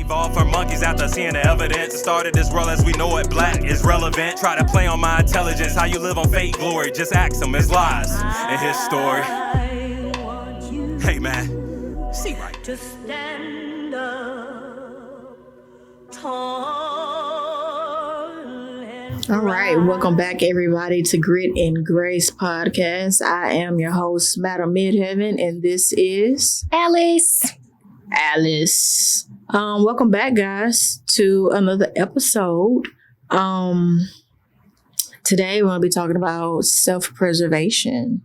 evolved from monkeys after seeing the evidence. Started this world as we know it, black is relevant. Try to play on my intelligence, how you live on fake glory. Just ask him, it's lies in his story. Hey man, C-Rite. To stand up tall and All right, welcome back everybody to Grit and Grace podcast. I am your host, Madam Midheaven, and this is Alice. Welcome back, guys, to another episode. Today we're going to be talking about self-preservation.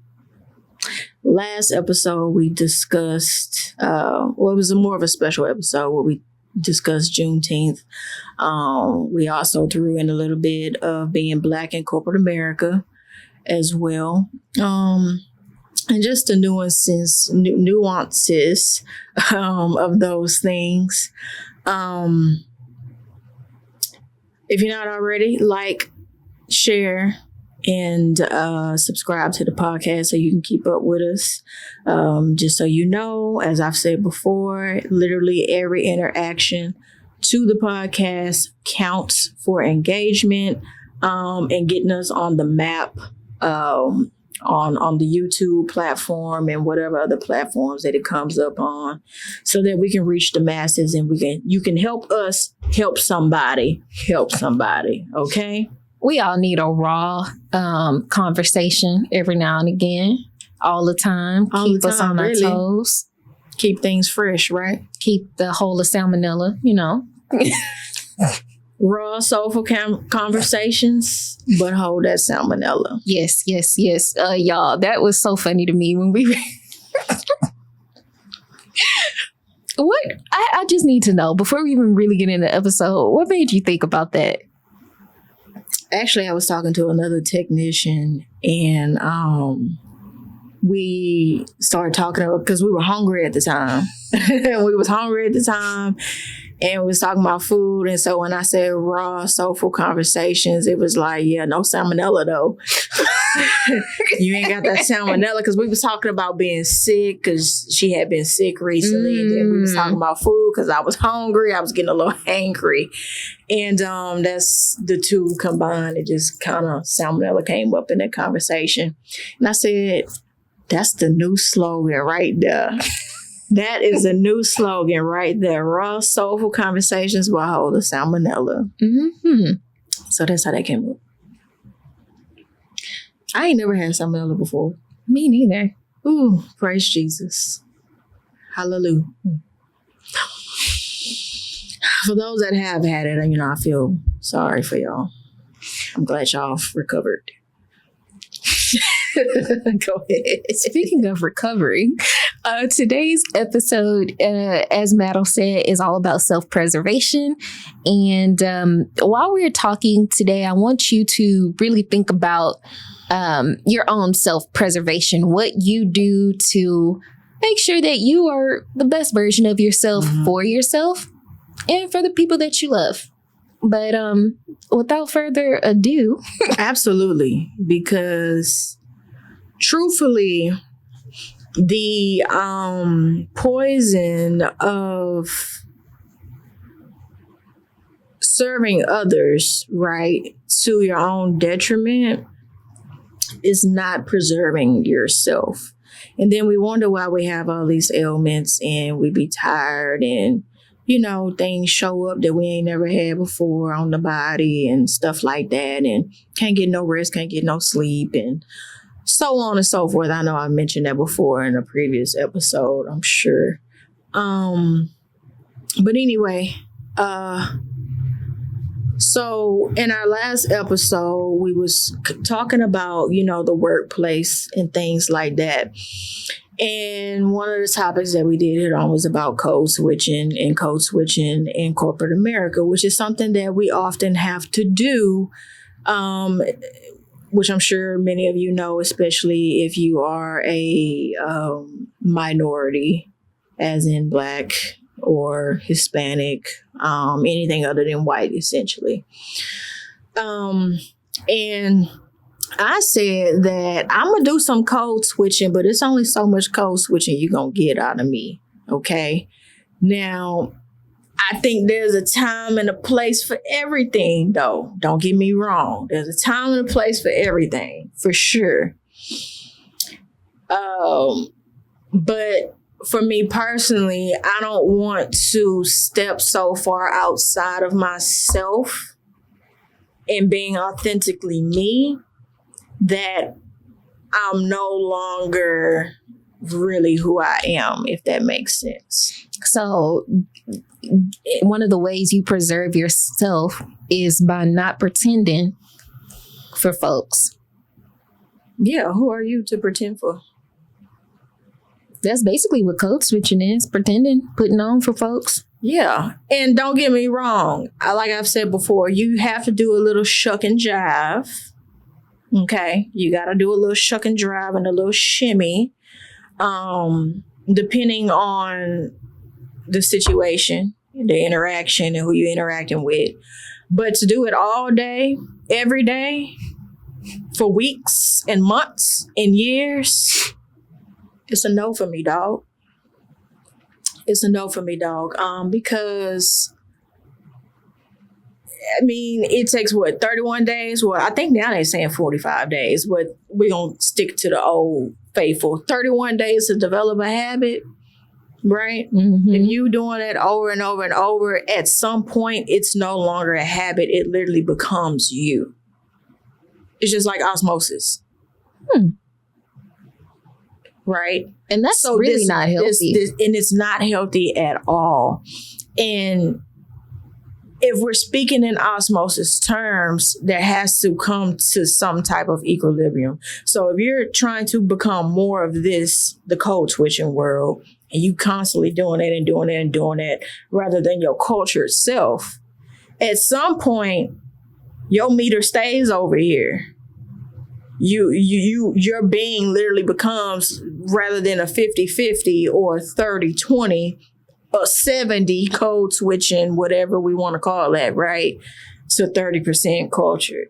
Last episode we discussed, it was more of a special episode where we discussed Juneteenth. We also threw in a little bit of being Black in corporate America as well. And just the nuances of those things. If you're not already, like, share, and subscribe to the podcast so you can keep up with us. Just so you know, as I've said before, literally every interaction to the podcast counts for engagement and getting us on the map on the YouTube platform and whatever other platforms that it comes up on, so that we can reach the masses and you can help us help somebody, okay? We all need a raw conversation every now and again, all the time. Keep us on our toes. Keep things fresh, right? Keep the whole of salmonella, you know. Raw, soulful conversations, but hold that salmonella. Yes. Y'all, that was so funny to me when we... What? I just need to know, before we even really get into the episode, what made you think about that? Actually, I was talking to another technician, and we started talking about, because we were hungry at the time. And we was talking about food. And so when I said raw, soulful conversations, it was like, yeah, no salmonella though. You ain't got that salmonella, because we was talking about being sick, because she had been sick recently. And then we was talking about food because I was hungry. I was getting a little hangry. And that's the two combined. It just kind of, salmonella came up in that conversation. And I said, that's the new slogan right there. That is a new slogan right there. Raw, soulful conversations will hold the salmonella. Mm-hmm. So that's how that came up. I ain't never had salmonella before. Me neither. Ooh, praise Jesus. Hallelujah. For those that have had it, I feel sorry for y'all. I'm glad y'all recovered. Go ahead. Speaking of recovery, today's episode, as Maddle said, is all about self-preservation. And while we're talking today, I want you to really think about your own self-preservation, what you do to make sure that you are the best version of yourself for yourself and for the people that you love. But without further ado. Absolutely. Because truthfully, the poison of serving others, right, to your own detriment is not preserving yourself. And then we wonder why we have all these ailments, and we be tired, and things show up that we ain't never had before on the body and stuff like that, and can't get no rest, can't get no sleep, and so on and so forth. I know I mentioned that before in a previous episode, I'm sure. But anyway, so in our last episode, we was talking about, the workplace and things like that. And one of the topics that we did hit on was about code switching in corporate America, which is something that we often have to do, which I'm sure many of you know, especially if you are a minority, as in Black or Hispanic, anything other than white, essentially. And I said that I'm going to do some code switching, but it's only so much code switching you're going to get out of me, okay? Now, I think there's a time and a place for everything, though. Don't get me wrong. There's a time and a place for everything, for sure. But for me personally, I don't want to step so far outside of myself and being authentically me that I'm no longer really who I am, if that makes sense. So one of the ways you preserve yourself is by not pretending for folks. Yeah, who are you to pretend for? That's basically what code switching is, pretending, putting on for folks. Yeah, and don't get me wrong. Like I've said before, you have to do a little shuck and jive. Okay, you got to do a little shuck and jive and a little shimmy, depending on the situation, the interaction, and who you're interacting with. But to do it all day, every day, for weeks and months and years, it's a no for me, dog. It's a no for me, dog. Because, I mean, it takes, 31 days? Well, I think now they're saying 45 days, but we're going to stick to the old faithful. 31 days to develop a habit, right? Mm-hmm. If you doing it over and over and over, at some point, it's no longer a habit. It literally becomes you. It's just like osmosis. Right? And that's so really not healthy. And it's not healthy at all. And if we're speaking in osmosis terms, there has to come to some type of equilibrium. So if you're trying to become more of this, the code switching world, and you constantly doing it and doing it and doing it, rather than your culture itself, at some point, your meter stays over here. Your being literally becomes, rather than a 50-50 or 30-20, a 70 code switching, whatever we want to call that, right? So 30% culture,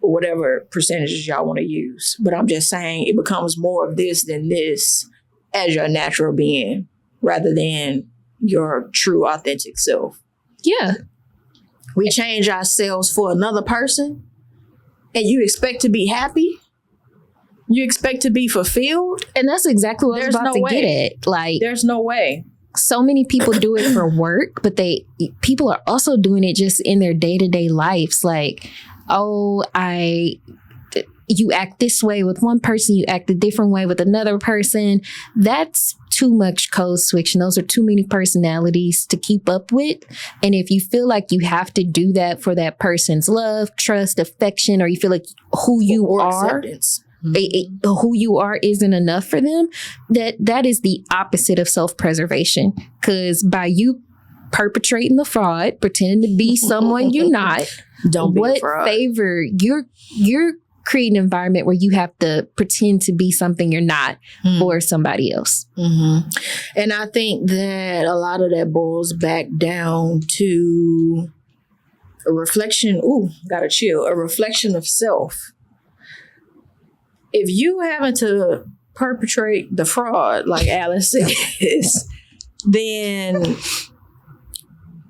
or whatever percentages y'all want to use. But I'm just saying it becomes more of this than this as your natural being, rather than your true authentic self. Yeah. We change ourselves for another person. And you expect to be happy? You expect to be fulfilled? And that's exactly what I was about to get at. Like, there's no way. So many people do it for work, but people are also doing it just in their day-to-day lives. Like, you act this way with one person, you act a different way with another person. That's too much code switching. Those are too many personalities to keep up with. And if you feel like you have to do that for that person's love, trust, affection, or you feel like who you are, who you are isn't enough for them, that is the opposite of self-preservation. Because by you perpetrating the fraud, pretending to be someone you're not, don't be a fraud. Favor you're create an environment where you have to pretend to be something you're not for somebody else. Mm-hmm. And I think that a lot of that boils back down to a reflection. Gotta chill. A reflection of self. If you having to perpetrate the fraud, like Alice says, then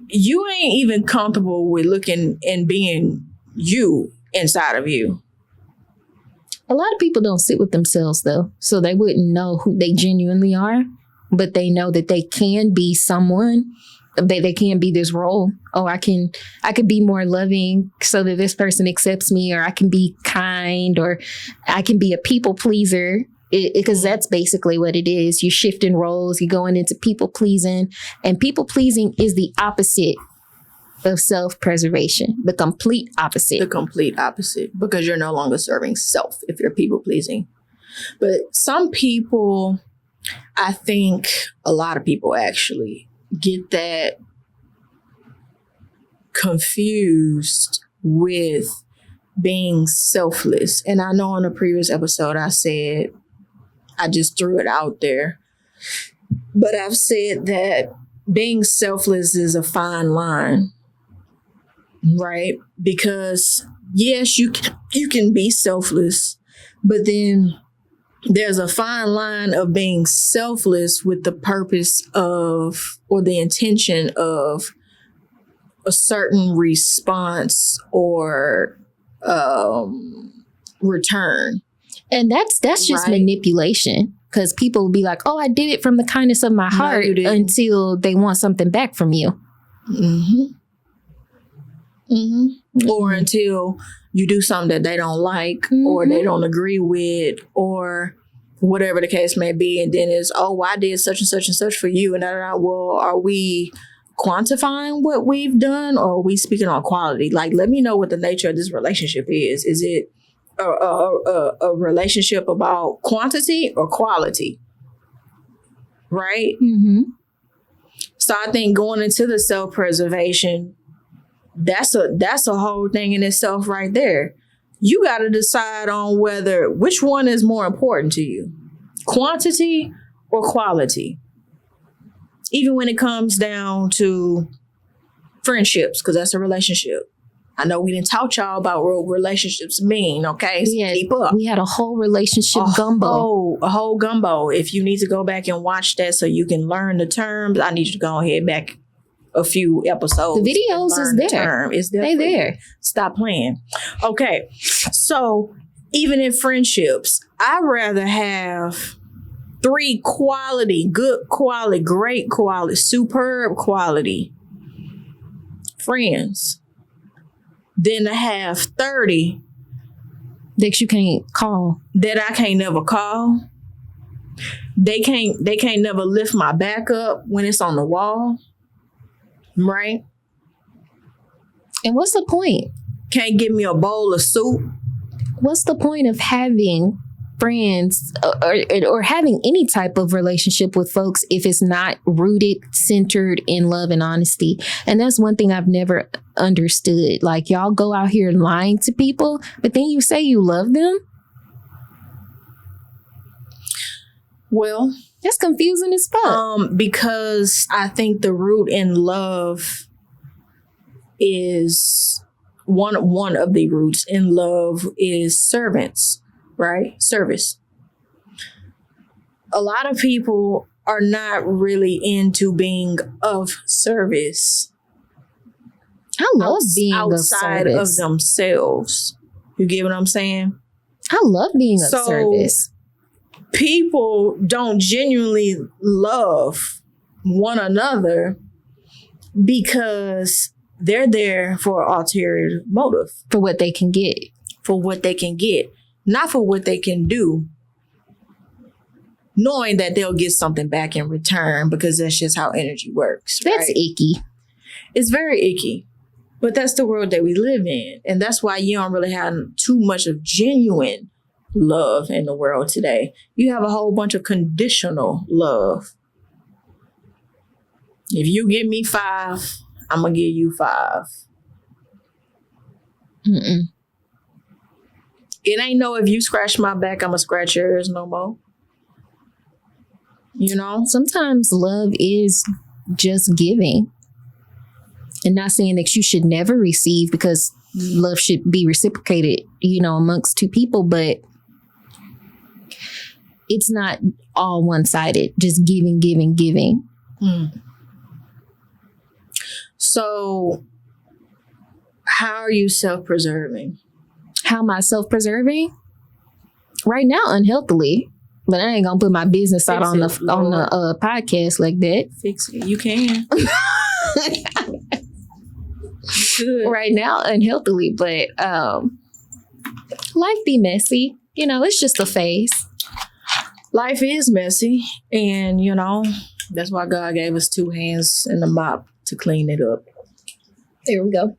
you ain't even comfortable with looking and being you inside of you. A lot of people don't sit with themselves, though, so they wouldn't know who they genuinely are, but they know that they can be someone. They can be this role. I could be more loving so that this person accepts me, or I can be kind, or I can be a people pleaser, because that's basically what it is. You're shifting roles, you're going into people pleasing, and people pleasing is the opposite of self-preservation, the complete opposite. The complete opposite, because you're no longer serving self if you're people-pleasing. But some people, I think a lot of people actually get that confused with being selfless. And I know in a previous episode I said, I just threw it out there, but I've said that being selfless is a fine line. Right? Because yes, you can be selfless, but then there's a fine line of being selfless with the purpose of or the intention of a certain response or return. And that's just Right. manipulation, because people will be like, oh, I did it from the kindness of my No, heart, you didn't. until they want something back from you. Or until you do something that they don't like or they don't agree with or whatever the case may be. And then it's, oh, well, I did such and such and such for you. And well, are we quantifying what we've done or are we speaking on quality? Like, let me know what the nature of this relationship is. Is it a relationship about quantity or quality? Right? Mm-hmm. So I think going into the self-preservation, that's a whole thing in itself right there. You got to decide on which one is more important to you, quantity or quality. Even when it comes down to friendships, because that's a relationship. I know we didn't taught y'all about what relationships mean, okay? So keep up. We had a whole relationship gumbo. A whole gumbo. If you need to go back and watch that so you can learn the terms, I need you to go ahead back a few episodes. The videos is there. It's They there. Stop playing. Okay. So even in friendships, I'd rather have 3 quality, good quality, great quality, superb quality friends than to have 30 that you can't call. that I can't never call. They can't never lift my back up when it's on the wall. Right? And what's the point? Can't give me a bowl of soup. What's the point of having friends or having any type of relationship with folks if it's not rooted, centered in love and honesty? And that's one thing I've never understood. Like, y'all go out here lying to people, but then you say you love them? Well, that's confusing as fuck. Because I think the root in love is one of the roots in love is servants, right? Service. A lot of people are not really into being of service. I love being outside of of service. themselves. You get what I'm saying? I love being of So, service. People don't genuinely love one another because they're there for an ulterior motive. For what they can get. For what they can get. Not for what they can do. Knowing that they'll get something back in return because that's just how energy works. That's right? icky. It's very icky. But that's the world that we live in. And that's why you don't really have too much of genuine love in the world today. You have a whole bunch of conditional love. If you give me 5, I'm going to give you 5. Mm-mm. It ain't no if you scratch my back, I'm going to scratch yours no more. You know? Sometimes love is just giving. And not saying that you should never receive, because love should be reciprocated, amongst 2 people, but it's not all one-sided, just giving. So, how are you self-preserving? How am I self-preserving? Right now, unhealthily. But I ain't gonna put my business out on the podcast like that. Fix it. You can. Good. Right now, unhealthily, but life be messy. It's just a phase. Life is messy, and that's why God gave us 2 hands and a mop to clean it up. There we go.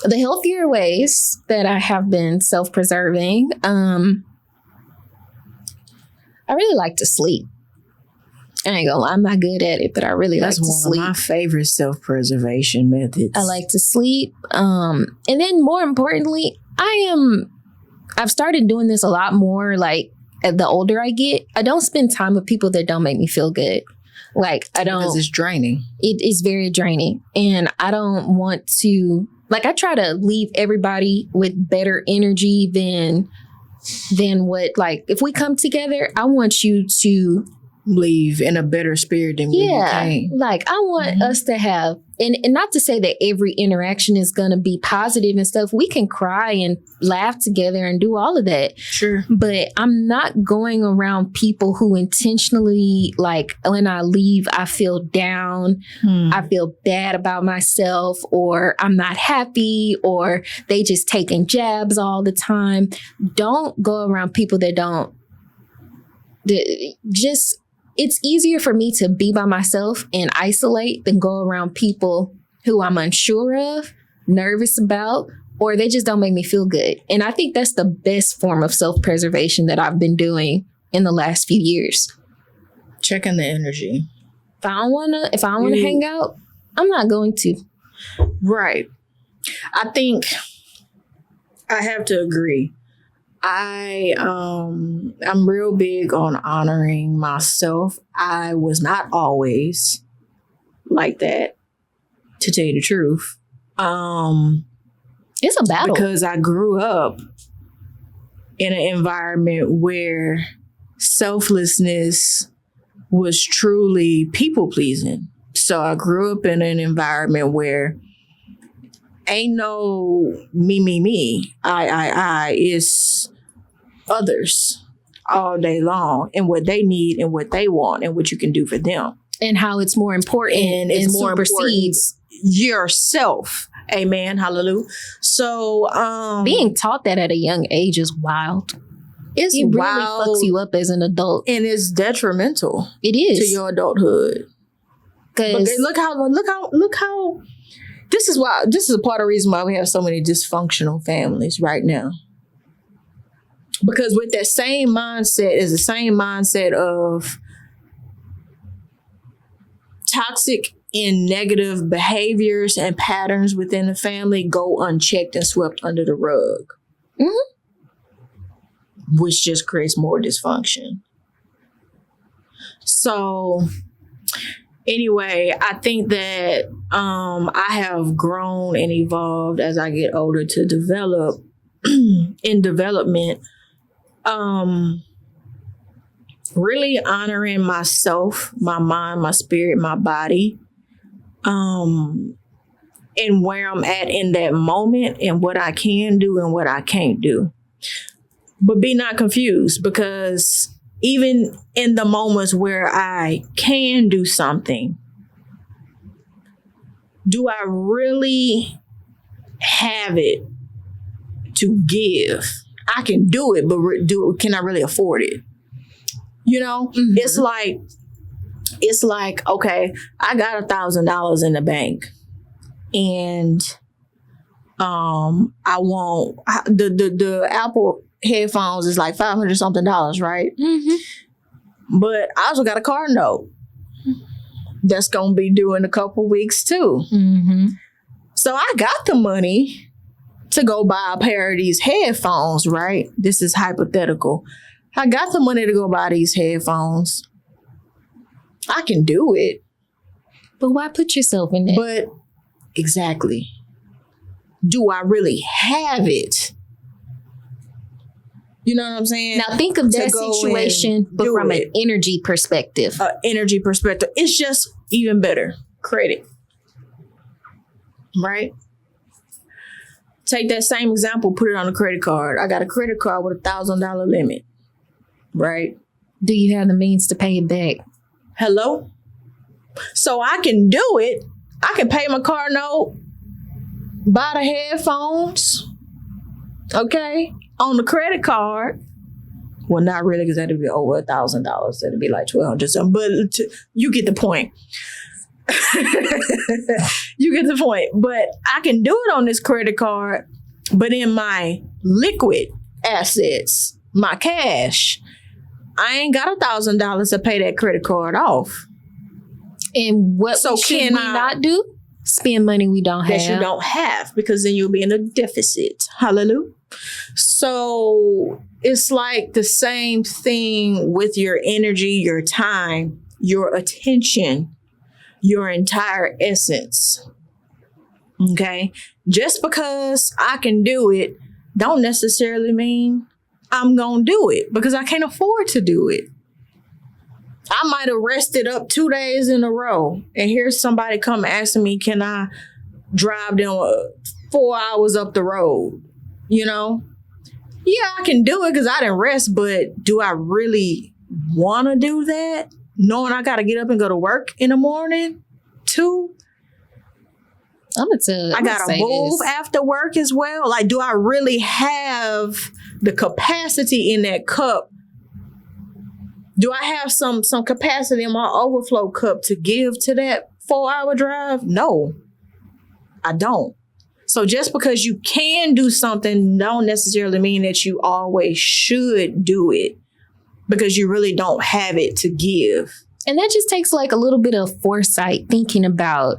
The healthier ways that I have been self-preserving, I really like to sleep. I ain't gonna lie, I'm not good at it, but I really like to sleep. That's one of my favorite self-preservation methods. I like to sleep. And then more importantly, I've started doing this a lot more, like, the older I get. I don't spend time with people that don't make me feel good. Like, I don't. Because it's draining. It is very draining. And I don't want to Like I try to leave everybody with better energy than what, like, if we come together, I want you to leave in a better spirit than when you came. Like I want us to have, and not to say that every interaction is going to be positive and stuff. We can cry and laugh together and do all of that. Sure. But I'm not going around people who intentionally, like, when I leave, I feel down. I feel bad about myself, or I'm not happy, or they just taking jabs all the time. Don't go around people that don't just. It's easier for me to be by myself and isolate than go around people who I'm unsure of, nervous about, or they just don't make me feel good. And I think that's the best form of self-preservation that I've been doing in the last few years. Checking the energy. If I don't wanna hang out, I'm not going to. Right. I think I have to agree. I'm real big on honoring myself. I was not always like that, to tell you the truth. It's a battle. Because I grew up in an environment where selflessness was truly people pleasing. So I grew up in an environment where ain't no me, I. It's others all day long, and what they need and what they want and what you can do for them. And how it's more important, and it's more supersedes yourself. Amen. Hallelujah. So being taught that at a young age is wild. It really wild, fucks you up as an adult. And it's detrimental. It is. To your adulthood. Because look how this is a part of the reason why we have so many dysfunctional families right now. Because with that same mindset is the same mindset of toxic and negative behaviors and patterns within the family go unchecked and swept under the rug. Which just creates more dysfunction. So anyway, I think that I have grown and evolved as I get older to develop in development. Really honoring myself, my mind, my spirit, my body, and where I'm at in that moment and what I can do and what I can't do. But be not confused, because even in the moments where I can do something, do I really have it to give? I can do it, but can I really afford it? You know, It's like, okay, I got $1,000 in the bank, and I want the Apple headphones is like $500 something, right? But I also got a car note that's gonna be due in a couple weeks too. So I got the money to go buy a pair of these headphones, right? This is hypothetical. I got the money to go buy these headphones. I can do it. But why put yourself in that? But exactly. Do I really have it? You know what I'm saying? Now think of that situation, but from an energy perspective. Energy perspective. It's just even better. Credit. Right? Take that same example, put it on a credit card. I got a credit card with $1,000 limit. Right? Do you have the means to pay it back? Hello? So I can do it. I can pay my car note, buy the headphones, okay, on the credit card. Well, not really, because that'd be over $1,000. That'd be like $1,200 something. But you get the point. You get the point. But I can do it on this credit card, but in my liquid assets, my cash, I ain't got $1,000 to pay that credit card off. And what should we not do? Spend money we don't have. That you don't have, because then you'll be in a deficit. Hallelujah. So it's like the same thing with your energy, your time, your attention, your entire essence. Okay. Just because I can do it don't necessarily mean I'm going to do it because I can't afford to do it. I might have rested up 2 days in a row and here's somebody come asking me, can I drive them 4 hours up the road? You know? Yeah, I can do it because I didn't rest, but do I really want to do that? Knowing I got to get up and go to work in the morning too? I got to move after work as well. Like, do I really have the capacity in that cup? Do I have some capacity in my overflow cup to give to that 4-hour drive? No, I don't. So just because you can do something don't necessarily mean that you always should do it because you really don't have it to give. And that just takes like a little bit of foresight, thinking about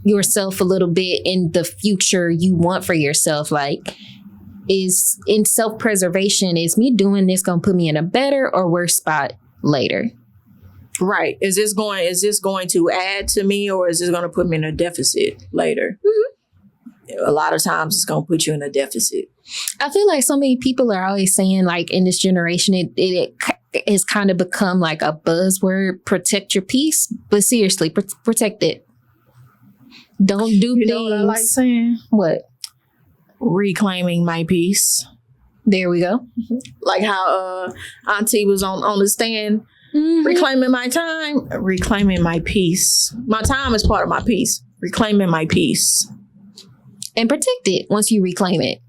yourself a little bit in the future you want for yourself. Like, is in self-preservation, is me doing this going to put me in a better or worse spot later? Right. Is this going to add to me or is this going to put me in a deficit later? Mm-hmm. A lot of times it's going to put you in a deficit. I feel like so many people are always saying, like, in this generation, it has kind of become like a buzzword, protect your peace. But seriously, protect it. Don't do things. You know what I like saying? What? Reclaiming my peace. There we go. Mm-hmm. Like how Auntie was on the stand, reclaiming my time, reclaiming my peace. My time is part of my peace. Reclaiming my peace. And protect it once you reclaim it.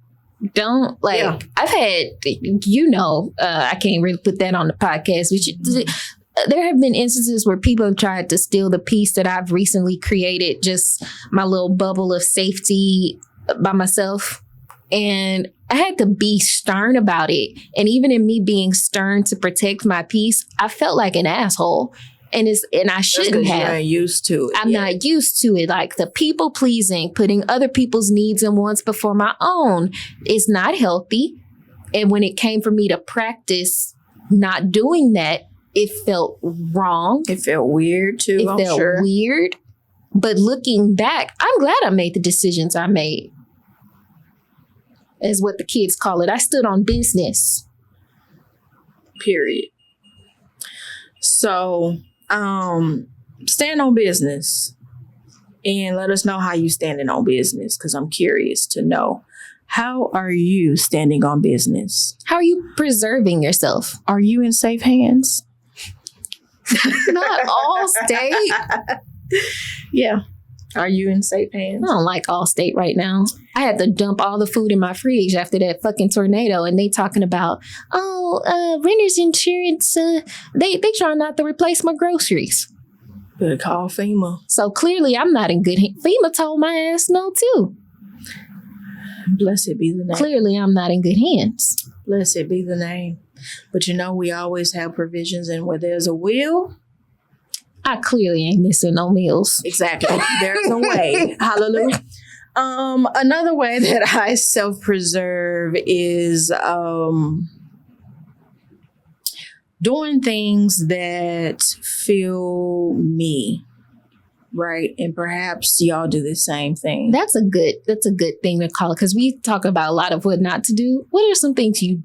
Don't, I've had, I can't really put that on the podcast, there have been instances where people have tried to steal the peace that I've recently created, just my little bubble of safety by myself. And I had to be stern about it. And even in me being stern to protect my peace, I felt like an asshole. And I shouldn't have. You're not used to it. I'm not used to it. Like the people pleasing, putting other people's needs and wants before my own is not healthy. And when it came for me to practice not doing that, it felt wrong. It felt weird too. It felt weird. But looking back, I'm glad I made the decisions I made. As what the kids call it. I stood on business. Period. So, stand on business and let us know how you standing on business because I'm curious to know. How are you standing on business? How are you preserving yourself? Are you in safe hands? Not Allstate. Yeah. Are you in safe hands? I don't like Allstate right now. I had to dump all the food in my fridge after that fucking tornado, and they talking about, renter's insurance. They trying not to replace my groceries. Better call FEMA. So clearly, I'm not in good hands. FEMA told my ass no too. Blessed be the name. Clearly, I'm not in good hands. Blessed be the name. But we always have provisions, and where there's a will, I clearly ain't missing no meals. Exactly. There's a way. Hallelujah. Another way that I self-preserve is doing things that feel me. Right. And perhaps y'all do the same thing. That's a good thing to call it, because we talk about a lot of what not to do. What are some things you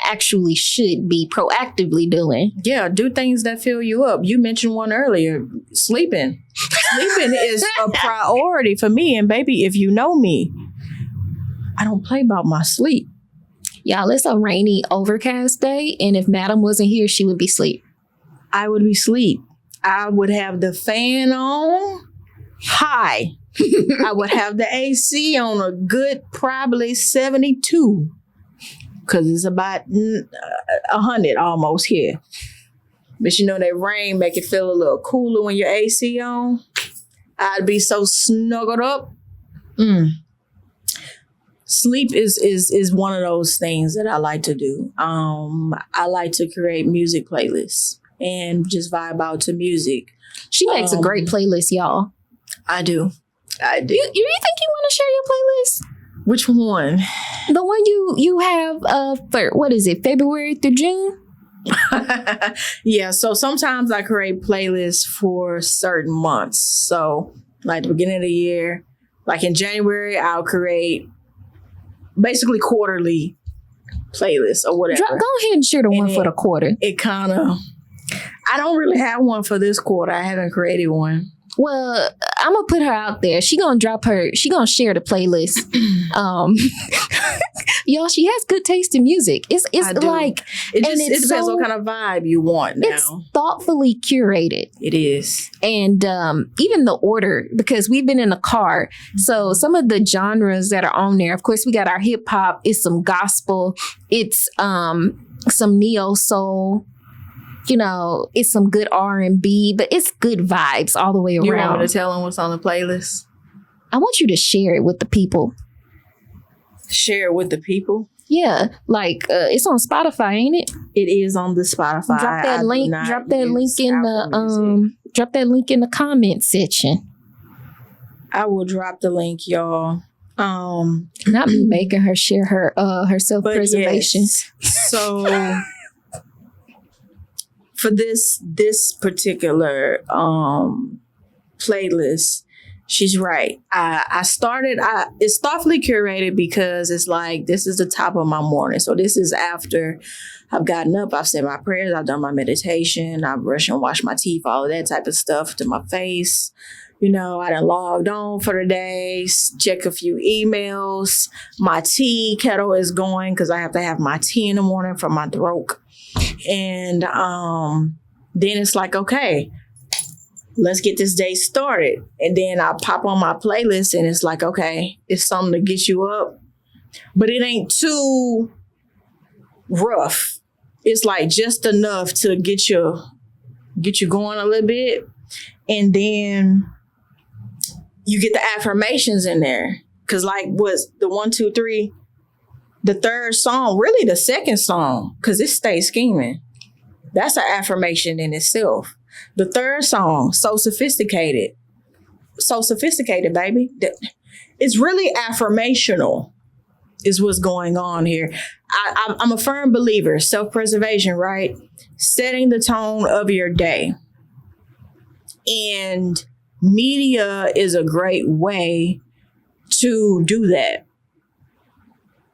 actually should be proactively doing? Yeah, do things that fill you up. You mentioned one earlier, sleeping. Sleeping is a priority for me. And baby, if you know me, I don't play about my sleep. Y'all, it's a rainy, overcast day. And if Madam wasn't here, she would be asleep. I would be asleep. I would have the fan on high. I would have the AC on a good, probably 72. Because it's about 100 almost here. But that rain make it feel a little cooler when your AC on. I'd be so snuggled up. Sleep is one of those things that I like to do. I like to create music playlists and just vibe out to music. She makes a great playlist, y'all. I do. You think you want to share your playlist? Which one? The one you have for, what is it, February through June? Yeah, so sometimes I create playlists for certain months. So like the beginning of the year, Like in January, I'll create basically quarterly playlists or whatever. Go ahead and share the one for the quarter. It kind of, I don't really have one for this quarter. I haven't created one. Well, I'm gonna put her out there. She gonna share the playlist. Y'all, she has good taste in music. It's like it depends what kind of vibe you want now. It's thoughtfully curated. It is. And even the order, because we've been in the car. So some of the genres that are on there, of course, we got our hip hop, it's some gospel, it's some neo soul. You know, it's some good R&B, but it's good vibes all the way around. You want me to tell them what's on the playlist? I want you to share it with the people. Share it with the people? Yeah, like it's on Spotify, ain't it? It is on the Spotify. Drop that link. Drop that link in the comment section. I will drop the link, y'all. Not me making her share her self-preservation. Yes. So for this particular playlist, she's right. It's thoughtfully curated because it's like, this is the top of my morning. So this is after I've gotten up, I've said my prayers, I've done my meditation, I've brushed and washed my teeth, all of that type of stuff to my face. You know, I done logged on for the day, check a few emails. My tea kettle is going because I have to have my tea in the morning for my throat. And then it's like, okay, let's get this day started. And then I pop on my playlist and it's like, okay, it's something to get you up. But it ain't too rough. It's like just enough to get you going a little bit. And then you get the affirmations in there. Cause like what's the 1, 2, 3, the third song, really the second song, cause it stays scheming. That's an affirmation in itself. The third song, so sophisticated, baby. It's really affirmational is what's going on here. I'm a firm believer, self-preservation, right? Setting the tone of your day. And media is a great way to do that.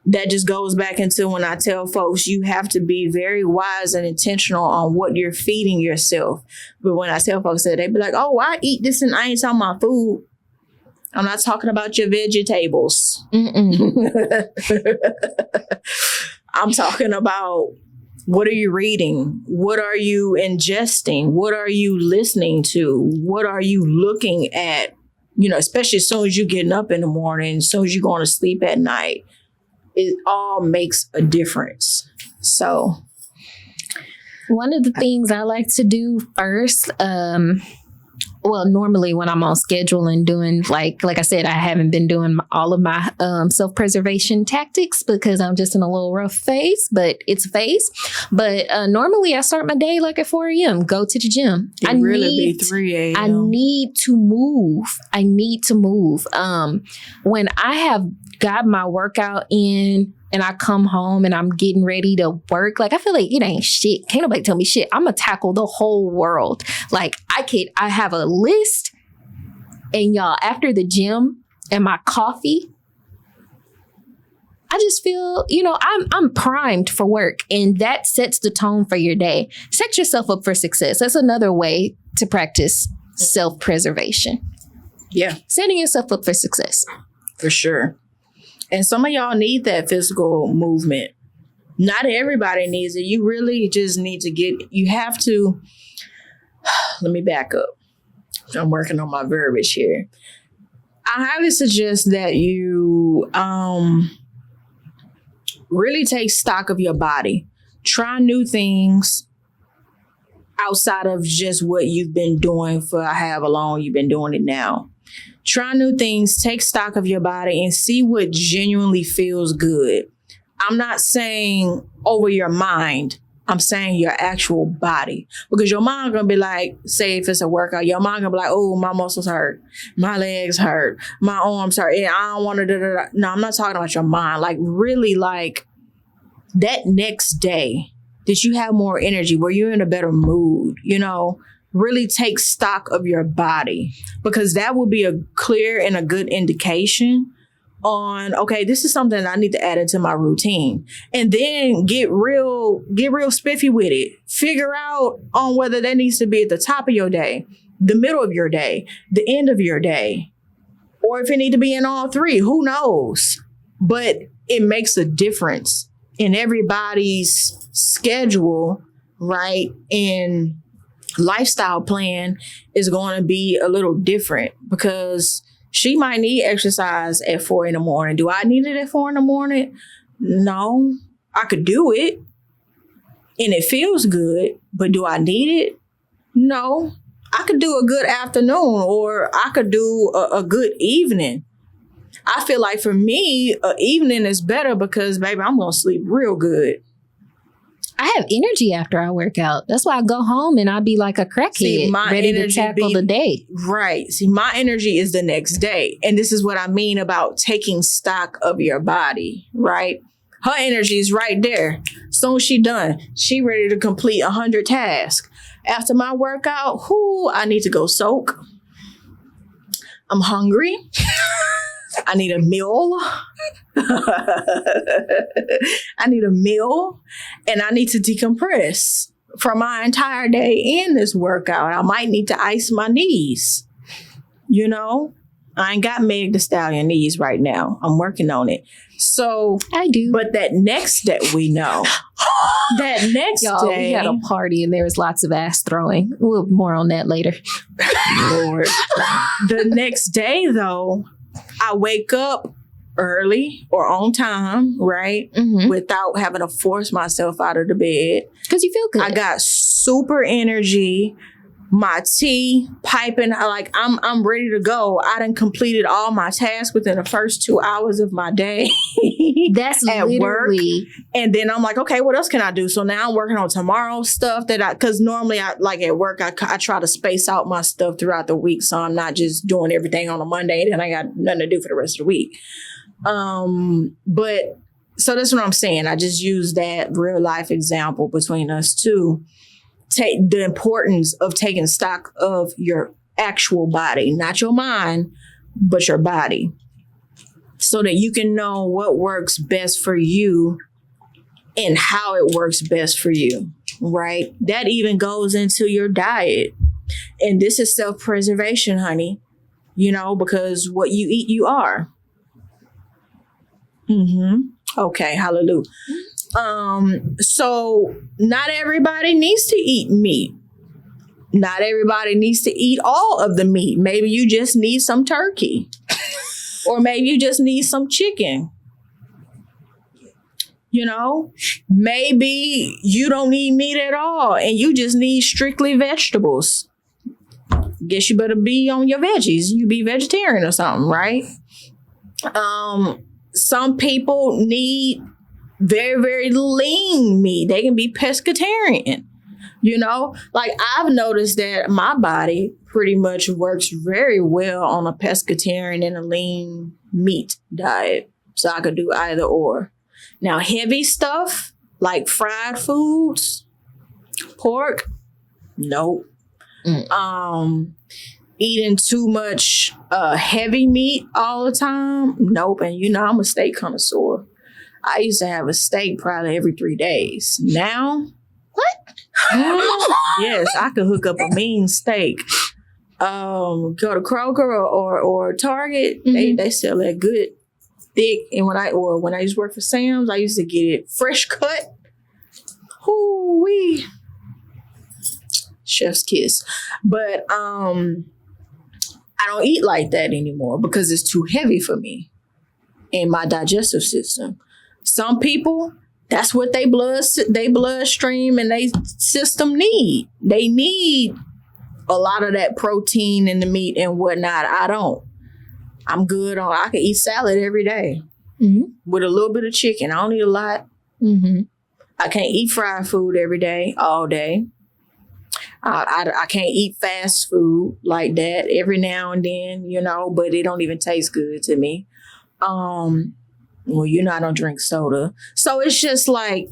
That just goes back into when I tell folks you have to be very wise and intentional on what you're feeding yourself. But when I tell folks that, they be like, oh, I eat this and I ain't talking about food. I'm not talking about your vegetables. I'm talking about, what are you reading? What are you ingesting? What are you listening to? What are you looking at? You know, especially as soon as you're getting up in the morning, as soon as you're going to sleep at night. It all makes a difference. So one of the things I like to do first, normally when I'm on schedule and doing like I said, I haven't been doing all of my self-preservation tactics because I'm just in a little rough phase, but it's a phase. But normally I start my day like at 4 a.m., go to the gym. It really be 3 a.m. I need to move. When I have got my workout in and I come home and I'm getting ready to work, like I feel like it ain't shit. Can't nobody tell me shit. I'm gonna tackle the whole world. Like I have a list, and y'all, after the gym and my coffee, I just feel, I'm primed for work, and that sets the tone for your day. Set yourself up for success. That's another way to practice self-preservation. Yeah. Setting yourself up for success. For sure. And some of y'all need that physical movement. Not everybody needs it. You really just need to let me back up. I'm working on my verbiage here. I highly suggest that you really take stock of your body. Try new things outside of just what you've been doing for however long you've been doing it now. Try new things, take stock of your body, and see what genuinely feels good. I'm not saying over your mind. I'm saying your actual body. Because your mind going to be like, say if it's a workout, your mind going to be like, oh, my muscles hurt. My legs hurt. My arms hurt. And I don't want to. No, I'm not talking about your mind. Like really like that next day that you have more energy, where you're in a better mood, really take stock of your body, because that will be a clear and a good indication on, okay, this is something I need to add into my routine. And then get real spiffy with it. Figure out on whether that needs to be at the top of your day, the middle of your day, the end of your day, or if it need to be in all three, who knows? But it makes a difference in everybody's schedule, right? And lifestyle plan is going to be a little different, because she might need exercise at 4 a.m. Do I need it at 4 a.m? No, I could do it and it feels good, but do I need it? No, I could do a good afternoon, or I could do a good evening. I feel like for me, an evening is better because, baby, I'm going to sleep real good. I have energy after I work out. That's why I go home and I be like a crackhead, ready to tackle the day. Right. See, my energy is the next day. And this is what I mean about taking stock of your body, right? Her energy is right there. Soon as she done, she ready to complete 100 tasks. After my workout, I need to go soak. I'm hungry. I need a meal. I need a meal, and I need to decompress from my entire day in this workout. I might need to ice my knees. You know, I ain't got Meg Thee Stallion knees right now. I'm working on it. So I do. But that next day, we know. That next Y'all, day, we had a party and there was lots of ass throwing. We'll more on that later. Lord. The next day, though, I wake up early or on time, right? Mm-hmm. Without having to force myself out of the bed. Because you feel good. I got super energy. My tea piping, I'm ready to go. I done completed all my tasks within the first 2 hours of my day. That's at literally work. And then I'm like, okay, what else can I do? So now I'm working on tomorrow's stuff because normally I like at work, I try to space out my stuff throughout the week. So I'm not just doing everything on a Monday and I got nothing to do for the rest of the week. But so that's what I'm saying. I just use that real life example between us two. Take the importance of taking stock of your actual body, not your mind, but your body, so that you can know what works best for you and how it works best for you, right? That even goes into your diet. And this is self-preservation, honey, because what you eat, you are. Okay, hallelujah. So not everybody needs to eat meat. Not everybody needs to eat all of the meat. Maybe you just need some turkey. Or maybe you just need some chicken. Maybe you don't need meat at all and you just need strictly vegetables. Guess you better be on your veggies. You be vegetarian or something, right? Some people need very, very lean meat. They can be pescatarian. I've noticed that my body pretty much works very well on a pescatarian and a lean meat diet. So I could do either or. Now, heavy stuff like fried foods, pork, nope. Eating too much heavy meat all the time, nope. And I'm a steak connoisseur. I used to have a steak probably every 3 days. Now, what? Yes, I could hook up a mean steak. Go to Kroger or Target. Mm-hmm. They sell that good thick. And when I used to work for Sam's, I used to get it fresh cut. Hoo-wee. Chef's kiss. But I don't eat like that anymore because it's too heavy for me and my digestive system. Some people, that's what they bloodstream and they system need. They need a lot of that protein in the meat and whatnot. I don't. I'm good on, I can eat salad every day with a little bit of chicken. I don't eat a lot. I can't eat fried food every day, all day. I can't eat fast food like that every now and then, but it don't even taste good to me. Well, I don't drink soda. So it's just like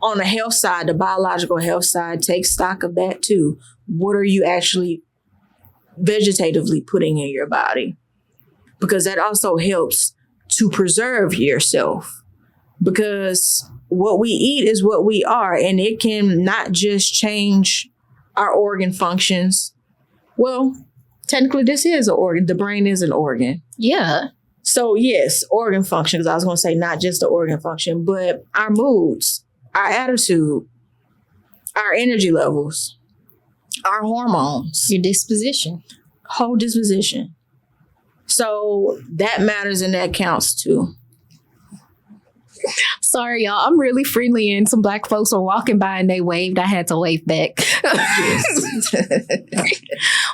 on the health side, the biological health side, take stock of that too. what are you actually vegetatively putting in your body? Because that also helps to preserve yourself. Because what we eat is what we are, and it can not just change our organ functions. Well, technically this is an organ. The brain is an organ. Yeah. So yes, organ function, because I was going to say not just the organ function, but our moods, our attitude, our energy levels, our hormones, Your disposition. whole disposition. So that matters and that counts too. Sorry, y'all. I'm really friendly, and some black folks were walking by and they waved. I had to wave back.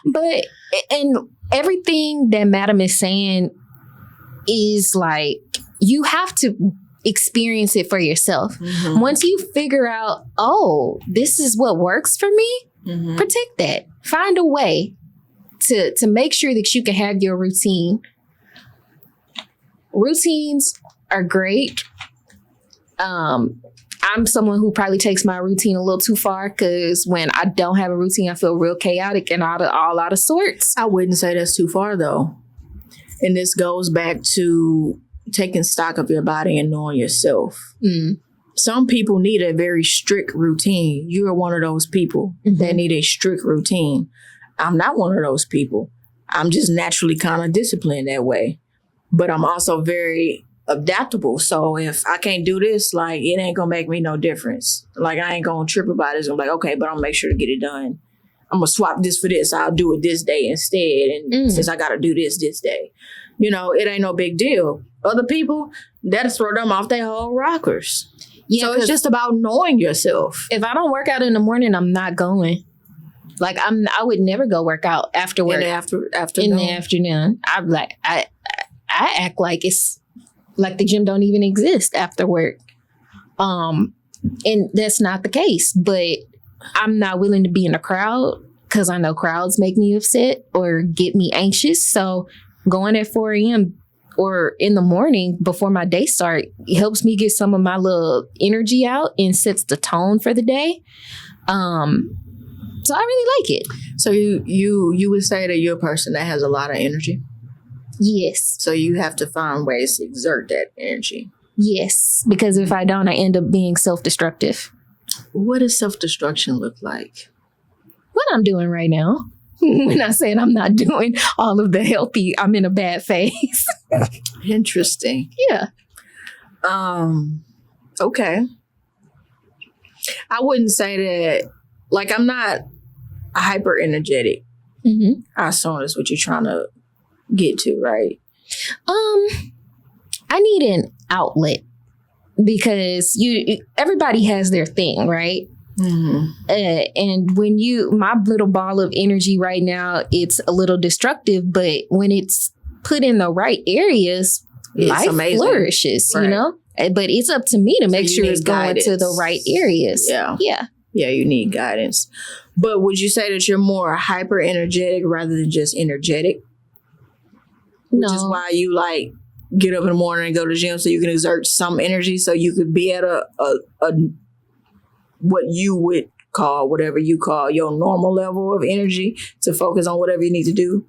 But, and everything that Madam is saying is like, you have to experience it for yourself. Mm-hmm. Once you figure out, oh, this is what works for me, Mm-hmm. protect that. Find a way to make sure that you can have your routine. Routines are great. I'm someone who probably takes my routine a little too far, because when I don't have a routine, I feel real chaotic and all out of sorts. I wouldn't say that's too far though. And this goes back to taking stock of your body and knowing yourself. Mm. Some people need a very strict routine. You are one of those people that need a strict routine. I'm not one of those people. I'm just naturally kind of disciplined that way. But I'm also very adaptable. So if I can't do this, like, it ain't gonna make me no difference. Like, I ain't gonna trip about it. I'm like, okay, but I'm gonna make sure to get it done. I'm gonna swap this for this. I'll do it this day instead. And since I gotta do this day, you know, it ain't no big deal. Other people, that'll throw them off their whole rockers. Yeah, So it's just about knowing yourself. if I don't work out in the morning, I'm not going. Like, I would never go work out after work. In the afternoon. In the afternoon. I act like it's like the gym don't even exist after work. And that's not the case. But I'm not willing to be in a crowd, because I know crowds make me upset or get me anxious. So going at 4 a.m. or in the morning before my day start helps me get some of my little energy out and sets the tone for the day. So I really like it. So you would say that you're a person that has a lot of energy. Yes. So you have to find ways to exert that energy. Yes. Because if I don't, I end up being self-destructive. What does self-destruction look like? What I'm doing right now. When I said I'm not doing all of the healthy, I'm in a bad phase. Interesting. Yeah. Okay. I wouldn't say that, like, I'm not hyper energetic. Mm-hmm. I assume that's what you're trying to get to, right? I need an outlet, because everybody has their thing, right? Mm-hmm. And when my little ball of energy right now, it's a little destructive, but when it's put in the right areas, It's life amazing. flourishes, Right. you know? But it's up to me to make you sure need it's going to the guidance. right areas. Yeah. Yeah. Yeah, you need guidance. But would you say that you're more hyper energetic rather than just energetic? Which is No. why you like get up in the morning and go to the gym, so you can exert some energy, so you could be at a what you would call, whatever you call your normal level of energy, to focus on whatever you need to do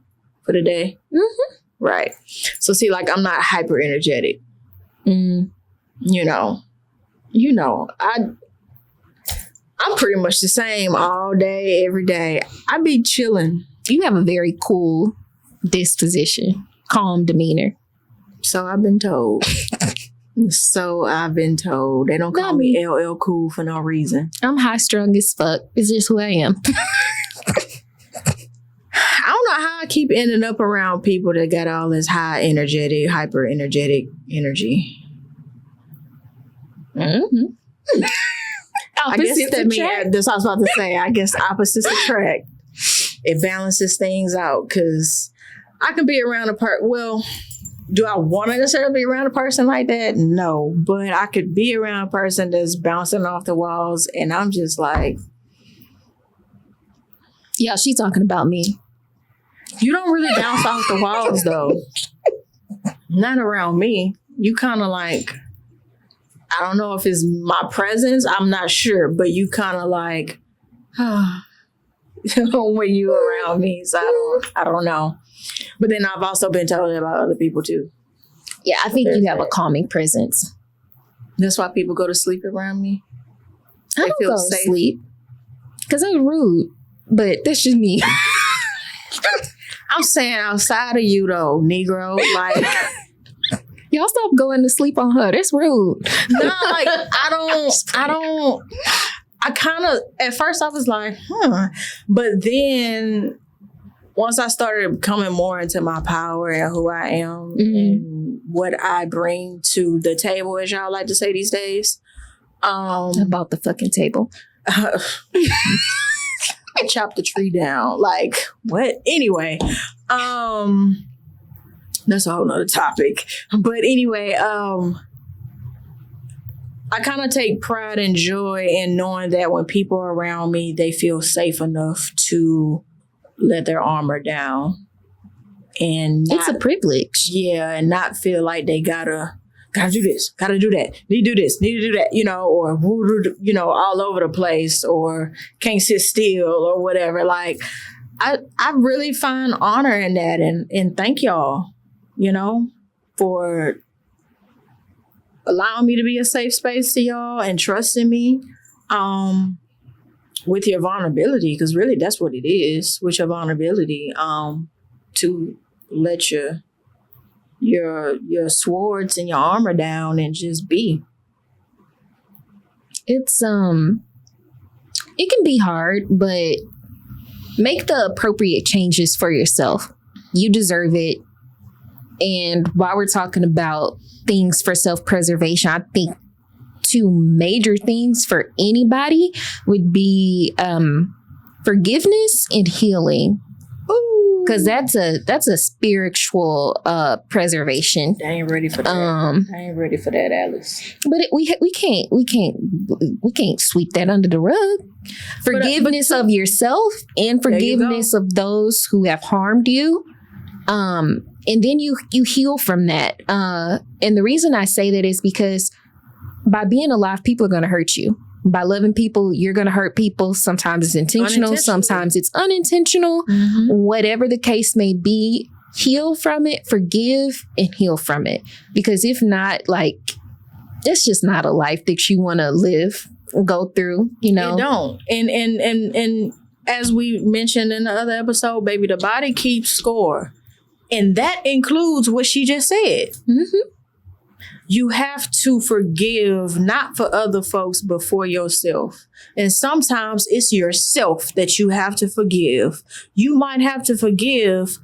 for the day. Mm-hmm. Right. So see, like, I'm not hyper energetic. Mm. You know, I'm pretty much the same all day, every day. I be chilling. You have a very cool disposition, calm demeanor. So I've been told. They don't call me LL Cool for no reason. I'm high strung as fuck. It's just who I am. I don't know how I keep ending up around people that got all this hyper energetic energy. Mm-hmm. I guess that means, that's what I was about to say. I guess opposites attract. It balances things out, because I can be around a person. Well, do I want to necessarily be around a person like that? No, but I could be around a person that's bouncing off the walls, and I'm just like, Yeah, she's talking about me. you don't really bounce off the walls though. Not around me. You kind of like, I don't know if it's my presence. I'm not sure, but you kind of like, when you around me. So I don't know. But then I've also been told that about other people too. Yeah, I think you have a calming presence. That's why people go to sleep around me. I don't go to sleep because I'm rude, but that's just me. I'm saying outside of you though, Negro. Like, y'all stop going to sleep on her. That's rude. no, like I kind of, at first I was like, but then once I started coming more into my power and who I am and what I bring to the table, as y'all like to say these days. About the fucking table. Chop the tree down. Like, what? Anyway, that's a whole nother topic. But anyway, I kind of take pride and joy in knowing that when people are around me, they feel safe enough to let their armor down. And it's a privilege. Yeah, and not feel like they gotta do this, gotta do that, need to do this, need to do that, or, all over the place, or can't sit still or whatever. Like, I really find honor in that, and thank y'all, for allowing me to be a safe space to y'all and trusting me with your vulnerability, because really that's what it is, with your vulnerability, to let your swords and your armor down and just be. It's it can be hard, but make the appropriate changes for yourself. You deserve it. And while we're talking about things for self-preservation, I think 2 major things for anybody would be forgiveness and healing. Because that's a spiritual preservation. I ain't ready for that. I ain't ready for that, Alice. But we can't sweep that under the rug. Forgiveness of yourself and forgiveness of those who have harmed you. And then you heal from that. And the reason I say that is because by being alive, people are going to hurt you. By loving people, you're going to hurt people. Sometimes it's intentional. Sometimes it's unintentional. Mm-hmm. Whatever the case may be, heal from it, forgive, and heal from it. Because if not, like, it's just not a life that you want to live, go through, It don't. And as we mentioned in the other episode, baby, the body keeps score. And that includes what she just said. Mm-hmm. You have to forgive, not for other folks, but for yourself. And sometimes it's yourself that you have to forgive. You might have to forgive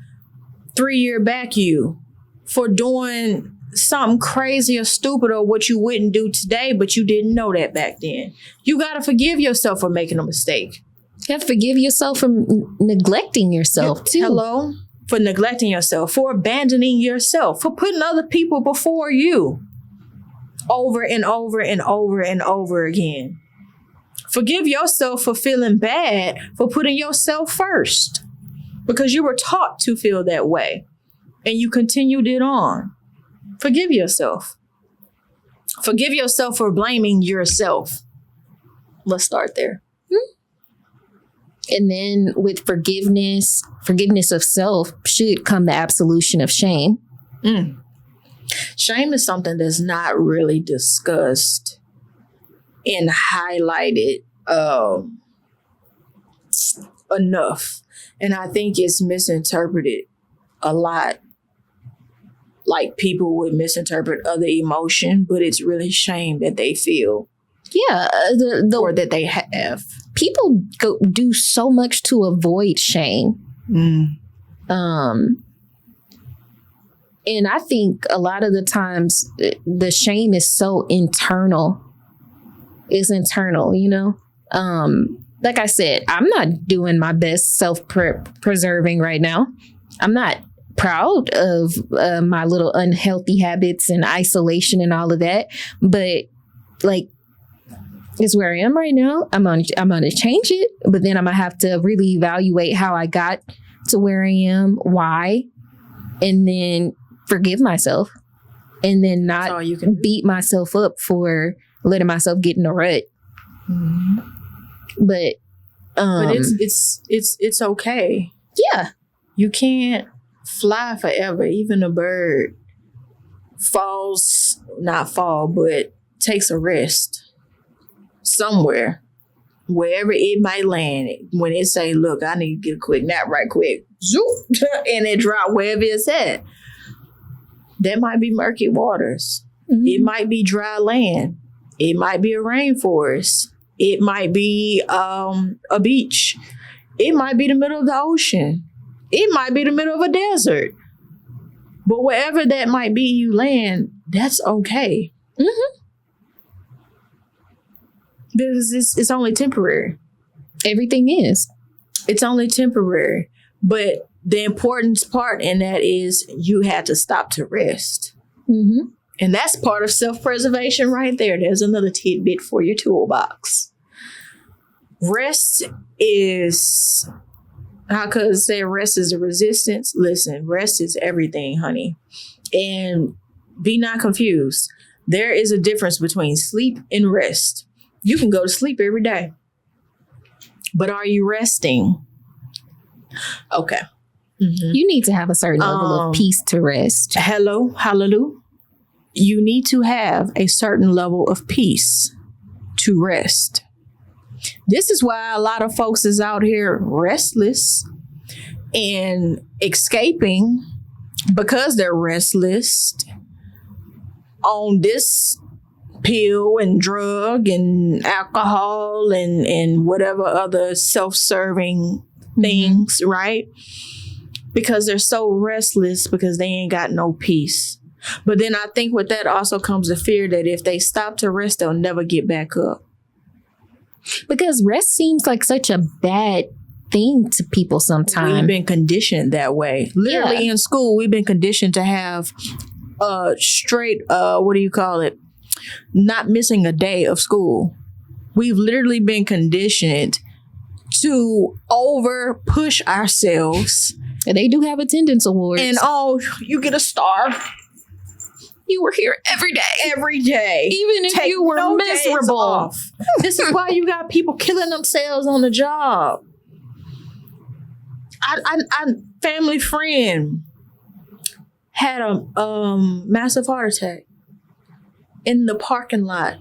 3-year back you for doing something crazy or stupid or what you wouldn't do today, but you didn't know that back then. You got to forgive yourself for making a mistake. You have to forgive yourself for neglecting yourself, too. Hello? For neglecting yourself, for abandoning yourself, for putting other people before you. Over and over and over and over again. Forgive yourself for feeling bad for putting yourself first, because you were taught to feel that way and you continued it on. Forgive yourself. Forgive yourself for blaming yourself. Let's start there. And then with forgiveness of self should come the absolution of shame. Shame is something that's not really discussed and highlighted enough. And I think it's misinterpreted a lot. Like, people would misinterpret other emotion, but it's really shame that they feel. Yeah. Or that they have. People do so much to avoid shame. And I think a lot of the times the shame is so internal. It's internal, Like I said, I'm not doing my best self-preserving right now. I'm not proud of my little unhealthy habits and isolation and all of that. But, like, it's where I am right now. I'm gonna change it, but then I'm gonna have to really evaluate how I got to where I am, why, and then forgive myself, and then not beat myself up for letting myself get in a rut. Mm-hmm. But But it's okay. Yeah. You can't fly forever. Even a bird but takes a rest somewhere, wherever it might land. When it say, look, I need to get a quick nap right quick, zoop, and it drop wherever it's at. That might be murky waters. Mm-hmm. It might be dry land. It might be a rainforest. It might be a beach. It might be the middle of the ocean. It might be the middle of a desert. But wherever that might be you land, that's okay. Mm-hmm. Because it's only temporary. Everything is. It's only temporary. But the important part in that is you had to stop to rest. Mm-hmm. And that's part of self-preservation right there. There's another tidbit for your toolbox. Rest is... How could I say rest is a resistance? Listen, rest is everything, honey. And be not confused. There is a difference between sleep and rest. You can go to sleep every day. But are you resting? Okay. Mm-hmm. You need to have a certain level of peace to rest. Hello, hallelujah. You need to have a certain level of peace to rest. This is why a lot of folks is out here restless and escaping because they're restless on this pill and drug and alcohol and whatever other self-serving things, right? Because they're so restless because they ain't got no peace. But then I think with that also comes the fear that if they stop to rest, they'll never get back up. Because rest seems like such a bad thing to people sometimes. We've been conditioned that way. Literally in school, we've been conditioned to have straight, not missing a day of school. We've literally been conditioned to over push ourselves. And they do have attendance awards. And you get a star. You were here every day. Every day. Even if you were miserable. This is why you got people killing themselves on the job. I family friend had a massive heart attack in the parking lot.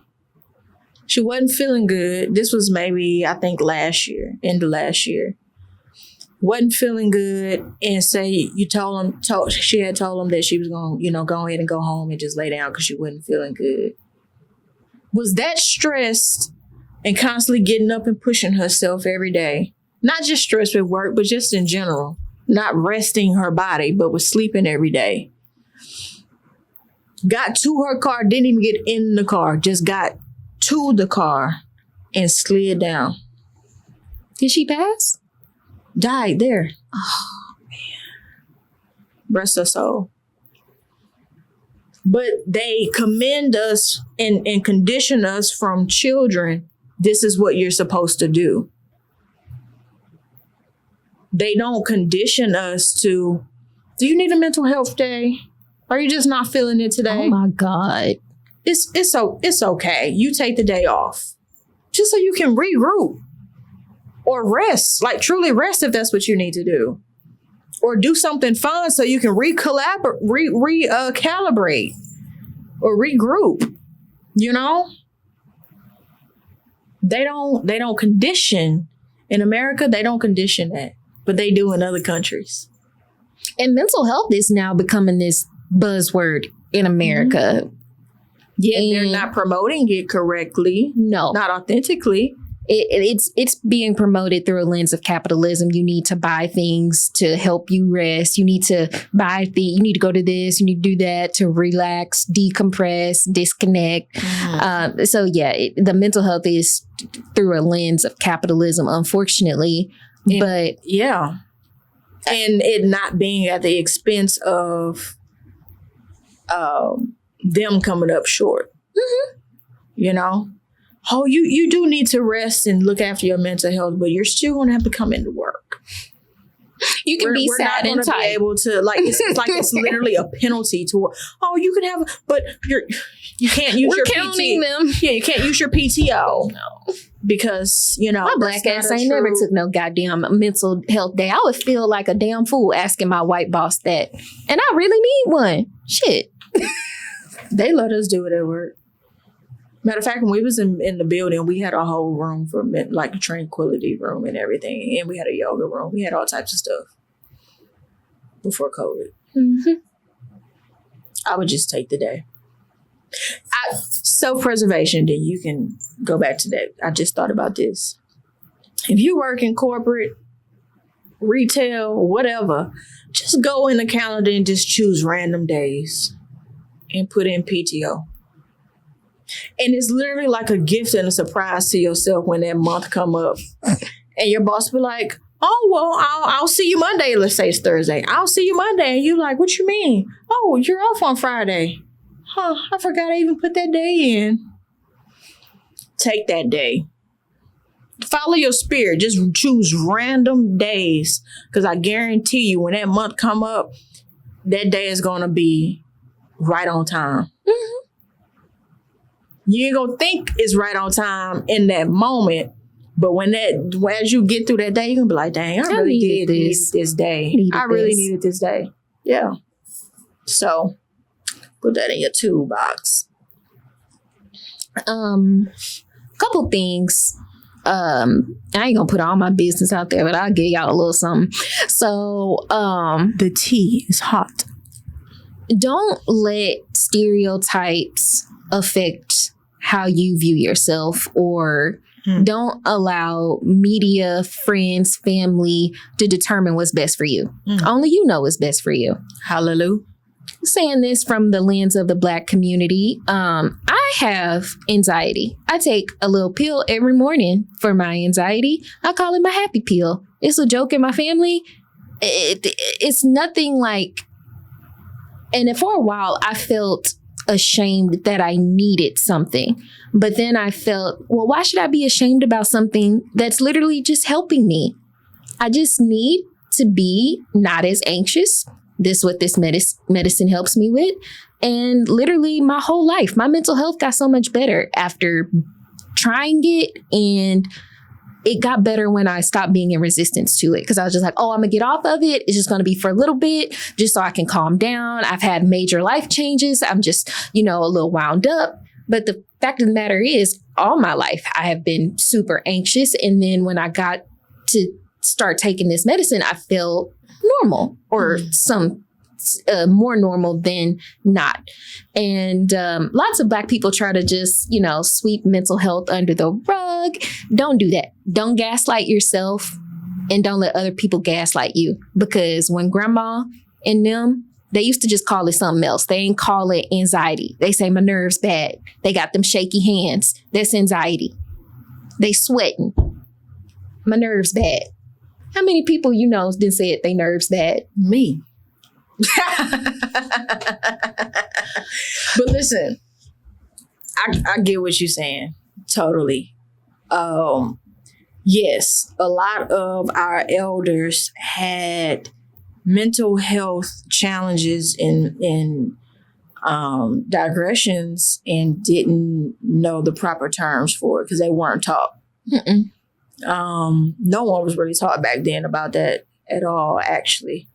She wasn't feeling good. This was maybe, I think, end of last year. Wasn't feeling good, and she had told him that she was going to, go ahead and go home and just lay down because she wasn't feeling good. Was that stressed and constantly getting up and pushing herself every day? Not just stressed with work, but just in general. Not resting her body, but was sleeping every day. Got to her car, didn't even get in the car, just got to the car and slid down. Did she pass? Died there. Oh, man. Rest her soul. But they commend us and condition us from children. This is what you're supposed to do. They don't condition us to, do you need a mental health day? Are you just not feeling it today? Oh my God. It's okay. You take the day off. Just so you can regroup. Or rest, like truly rest if that's what you need to do. Or do something fun so you can calibrate or regroup. They don't condition in America. They don't condition that, but they do in other countries. And mental health is now becoming this buzzword in America. Mm-hmm. Yeah, they're not promoting it correctly. No, not authentically. It's being promoted through a lens of capitalism. You need to buy things to help you rest. You need to you need to go to this, you need to do that to relax, decompress, disconnect. Mm-hmm. The mental health is through a lens of capitalism, unfortunately. But yeah. And it not being at the expense of them coming up short. Mm-hmm. Oh, you do need to rest and look after your mental health, but you're still going to have to come into work. You can be sad and tight. Be able to it's literally a penalty to. Oh, you can have, but you can't use your counting PT. them. Yeah, you can't use your PTO. No. because, My black ass ain't never took no goddamn mental health day. I would feel like a damn fool asking my white boss that. And I really need one. Shit. They let us do it at work. Matter of fact, when we was in the building, we had a whole room for like a tranquility room and everything. And we had a yoga room. We had all types of stuff before COVID. Mm-hmm. I would just take the day. Self-preservation, then you can go back to that. I just thought about this. If you work in corporate, retail, whatever, just go in the calendar and just choose random days and put in PTO. And it's literally like a gift and a surprise to yourself when that month come up. And your boss be like, oh, well, I'll see you Monday. Let's say it's Thursday. I'll see you Monday. And you like, what you mean? Oh, you're off on Friday. Huh, I forgot I even put that day in. Take that day. Follow your spirit. Just choose random days. Because I guarantee you when that month come up, that day is going to be right on time. Mm-hmm. You ain't gonna think it's right on time in that moment, but as you get through that day, you're gonna be like, dang, I really need this day. I really needed this day. Yeah. So put that in your toolbox. Couple things. I ain't gonna put all my business out there, but I'll give y'all a little something. So the tea is hot. Don't let stereotypes affect how you view yourself, or don't allow media, friends, family to determine what's best for you. Only you know what's best for you. Hallelujah. Saying this from the lens of the Black community, I have anxiety. I take a little pill every morning for my anxiety. I call it my happy pill. It's a joke in my family. It's nothing like, and for a while I felt ashamed that I needed something. But then I felt, well, why should I be ashamed about something that's literally just helping me? I just need to be not as anxious. This is what this medicine helps me with. And literally my whole life, my mental health got so much better after trying it. And it got better when I stopped being in resistance to it. Because I was just like, oh, I'm going to get off of it. It's just going to be for a little bit, just so I can calm down. I've had major life changes. I'm just, a little wound up. But the fact of the matter is, all my life, I have been super anxious. And then when I got to start taking this medicine, I felt normal, or some more normal than not. And lots of Black people try to just, sweep mental health under the rug. Don't do that. Don't gaslight yourself, and don't let other people gaslight you. Because when grandma and them, they used to just call it something else. They ain't call it anxiety. They say my nerves bad. They got them shaky hands. That's anxiety. They sweating. My nerves bad. How many people didn't say it, they nerves bad? Me. But listen, I get what you're saying. Totally. Yes, a lot of our elders had mental health challenges and digressions, and didn't know the proper terms for it because they weren't taught. No one was really taught back then about that at all, actually.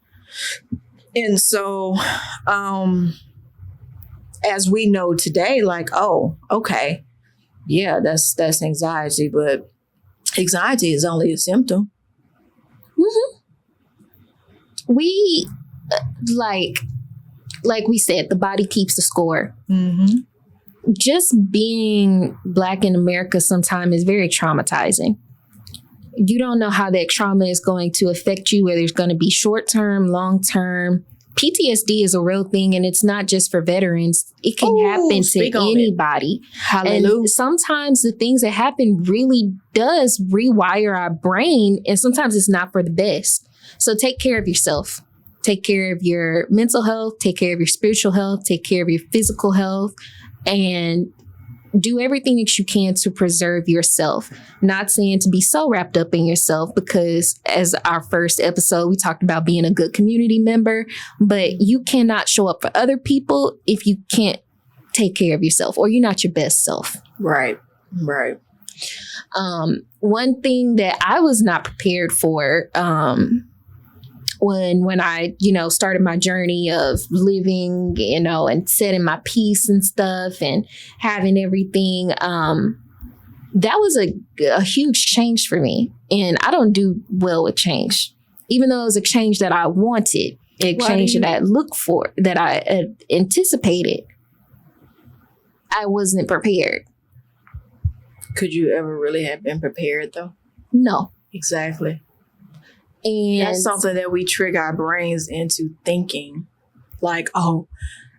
And so, as we know today, like, oh, okay, yeah, that's anxiety, but anxiety is only a symptom. Mm-hmm. We, like we said, the body keeps the score. Mm-hmm. Just being Black in America sometimes is very traumatizing. You don't know how that trauma is going to affect you, whether it's going to be short-term, long-term. PTSD is a real thing, and it's not just for veterans. It can happen to anybody. Hallelujah. And sometimes the things that happen really does rewire our brain, and sometimes it's not for the best. So take care of yourself. Take care of your mental health. Take care of your spiritual health. Take care of your physical health. And do everything that you can to preserve yourself. Not saying to be so wrapped up in yourself, because as our first episode, we talked about being a good community member, but you cannot show up for other people if you can't take care of yourself, or you're not your best self. Right. One thing that I was not prepared for when I, started my journey of living, and setting my peace and stuff and having everything, that was a huge change for me. And I don't do well with change, even though it was a change that I wanted, a change that I looked for, that I anticipated. I wasn't prepared. Could you ever really have been prepared though? No. Exactly. And that's something that we trick our brains into thinking like, oh,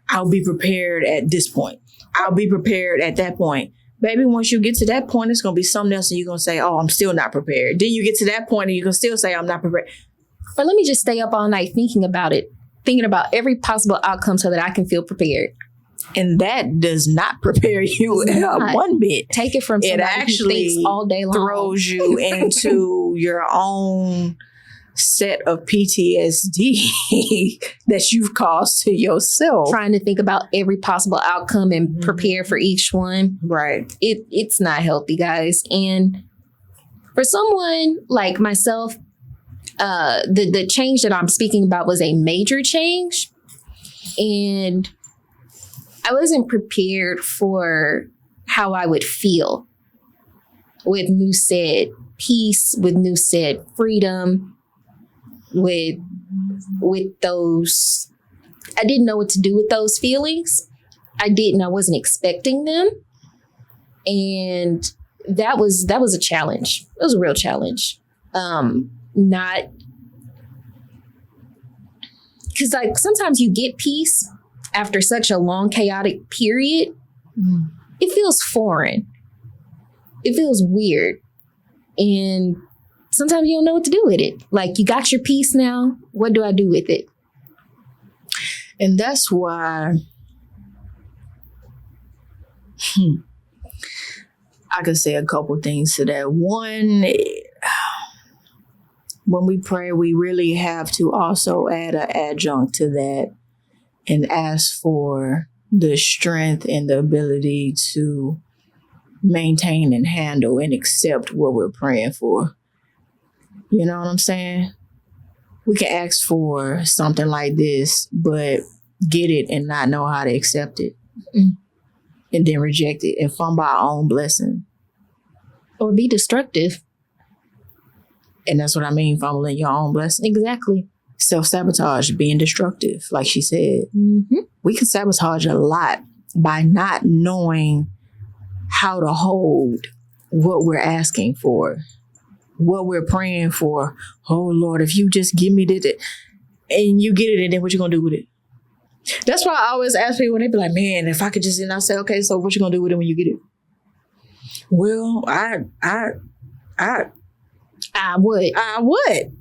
I'll be prepared at this point. I'll be prepared at that point. Baby, once you get to that point, it's going to be something else and you're going to say, oh, I'm still not prepared. Then you get to that point and you can still say, I'm not prepared. But let me just stay up all night thinking about it, thinking about every possible outcome so that I can feel prepared. And that does not prepare you one bit. Take it from somebody it actually who thinks all day long. Throws you into your own set of PTSD that you've caused to yourself. Trying to think about every possible outcome and prepare for each one. Right. It's not healthy, guys. And for someone like myself, the change that I'm speaking about was a major change. And I wasn't prepared for how I would feel with new said peace, with new said freedom, with those. I didn't know what to do with those feelings. I wasn't expecting them. And that was a challenge. It was a real challenge. Not because like sometimes you get peace after such a long chaotic period. It feels foreign. It feels weird. And sometimes you don't know what to do with it. Like, you got your peace now. What do I do with it? And that's why I could say a couple things to that. One, when we pray, we really have to also add an adjunct to that and ask for the strength and the ability to maintain and handle and accept what we're praying for. You know what I'm saying? We can ask for something like this, but get it and not know how to accept it. And then reject it and fumble our own blessing. Or be destructive. And that's what I mean, fumbling your own blessing. Exactly. Self-sabotage, being destructive, like she said. Mm-hmm. We can sabotage a lot by not knowing how to hold what we're asking for, what we're praying for. Oh, Lord, if you just give me this, and you get it, and then what you going to do with it? That's why I always ask people, they be like, man, if I could just, and I say, okay, so what you going to do with it when you get it? Well, I would.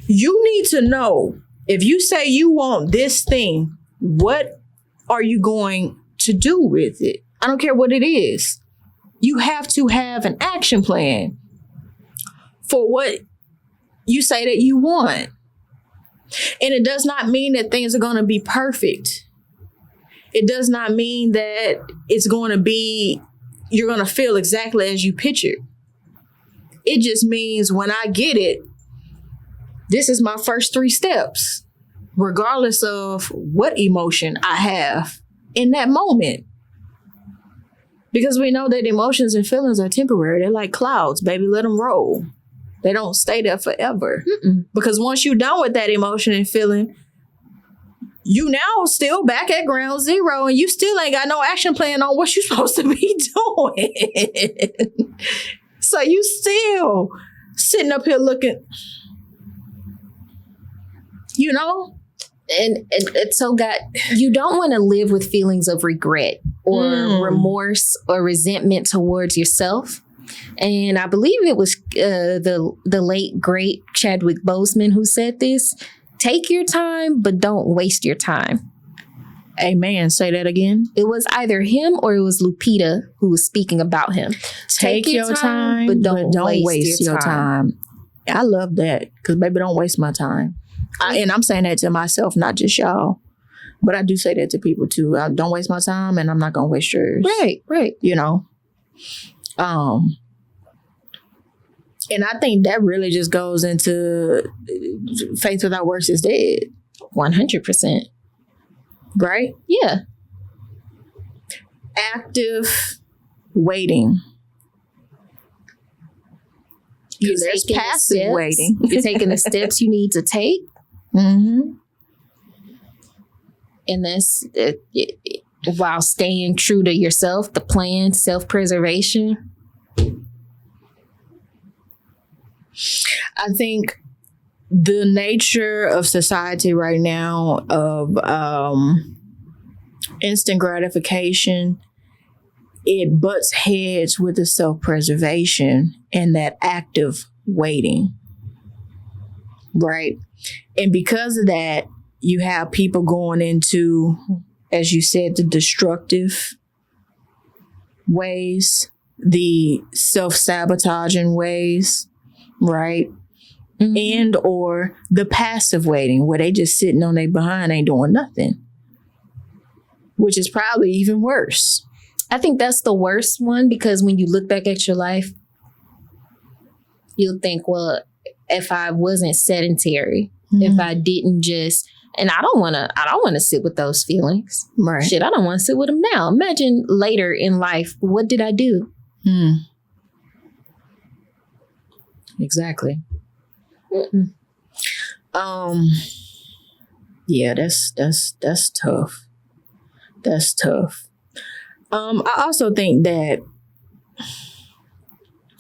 You need to know, if you say you want this thing, what are you going to do with it? I don't care what it is. You have to have an action plan for what you say that you want. And it does not mean that things are going to be perfect. It does not mean that it's going to be, you're going to feel exactly as you pictured. It just means when I get it, this is my first 3 steps, regardless of what emotion I have in that moment. Because we know that emotions and feelings are temporary. They're like clouds, baby. Let them roll. They don't stay there forever. Because once you're done with that emotion and feeling, you now still back at ground zero and you still ain't got no action plan on what you're supposed to be doing. So you still sitting up here looking, you know? And so you don't want to live with feelings of regret or remorse or resentment towards yourself. And I believe it was the late, great Chadwick Boseman who said this. Take your time, but don't waste your time. Amen. Say that again. It was either him or it was Lupita who was speaking about him. Take your time, but don't waste your time. I love that because, baby, don't waste my time. And I'm saying that to myself, not just y'all. But I do say that to people too. Don't waste my time and I'm not going to waste yours. Right. You know? And I think that really just goes into faith without works is dead. 100%. Right? Yeah. Active waiting. There's passive waiting. You're taking the steps you need to take. Mm-hmm. And that's while staying true to yourself, the plan, self-preservation. I think the nature of society right now of instant gratification, it butts heads with the self-preservation and that active waiting. Right? And because of that, you have people going into, as you said, the destructive ways, the self-sabotaging ways, right? Mm-hmm. And or the passive waiting where they just sitting on their behind, ain't doing nothing, which is probably even worse. I think that's the worst one because when you look back at your life, you'll think, well, if I wasn't sedentary, if I didn't just, and I don't want to sit with those feelings. Right. Shit, I don't want to sit with them now. Imagine later in life, what did I do? Exactly. Yeah, that's tough. That's tough. I also think that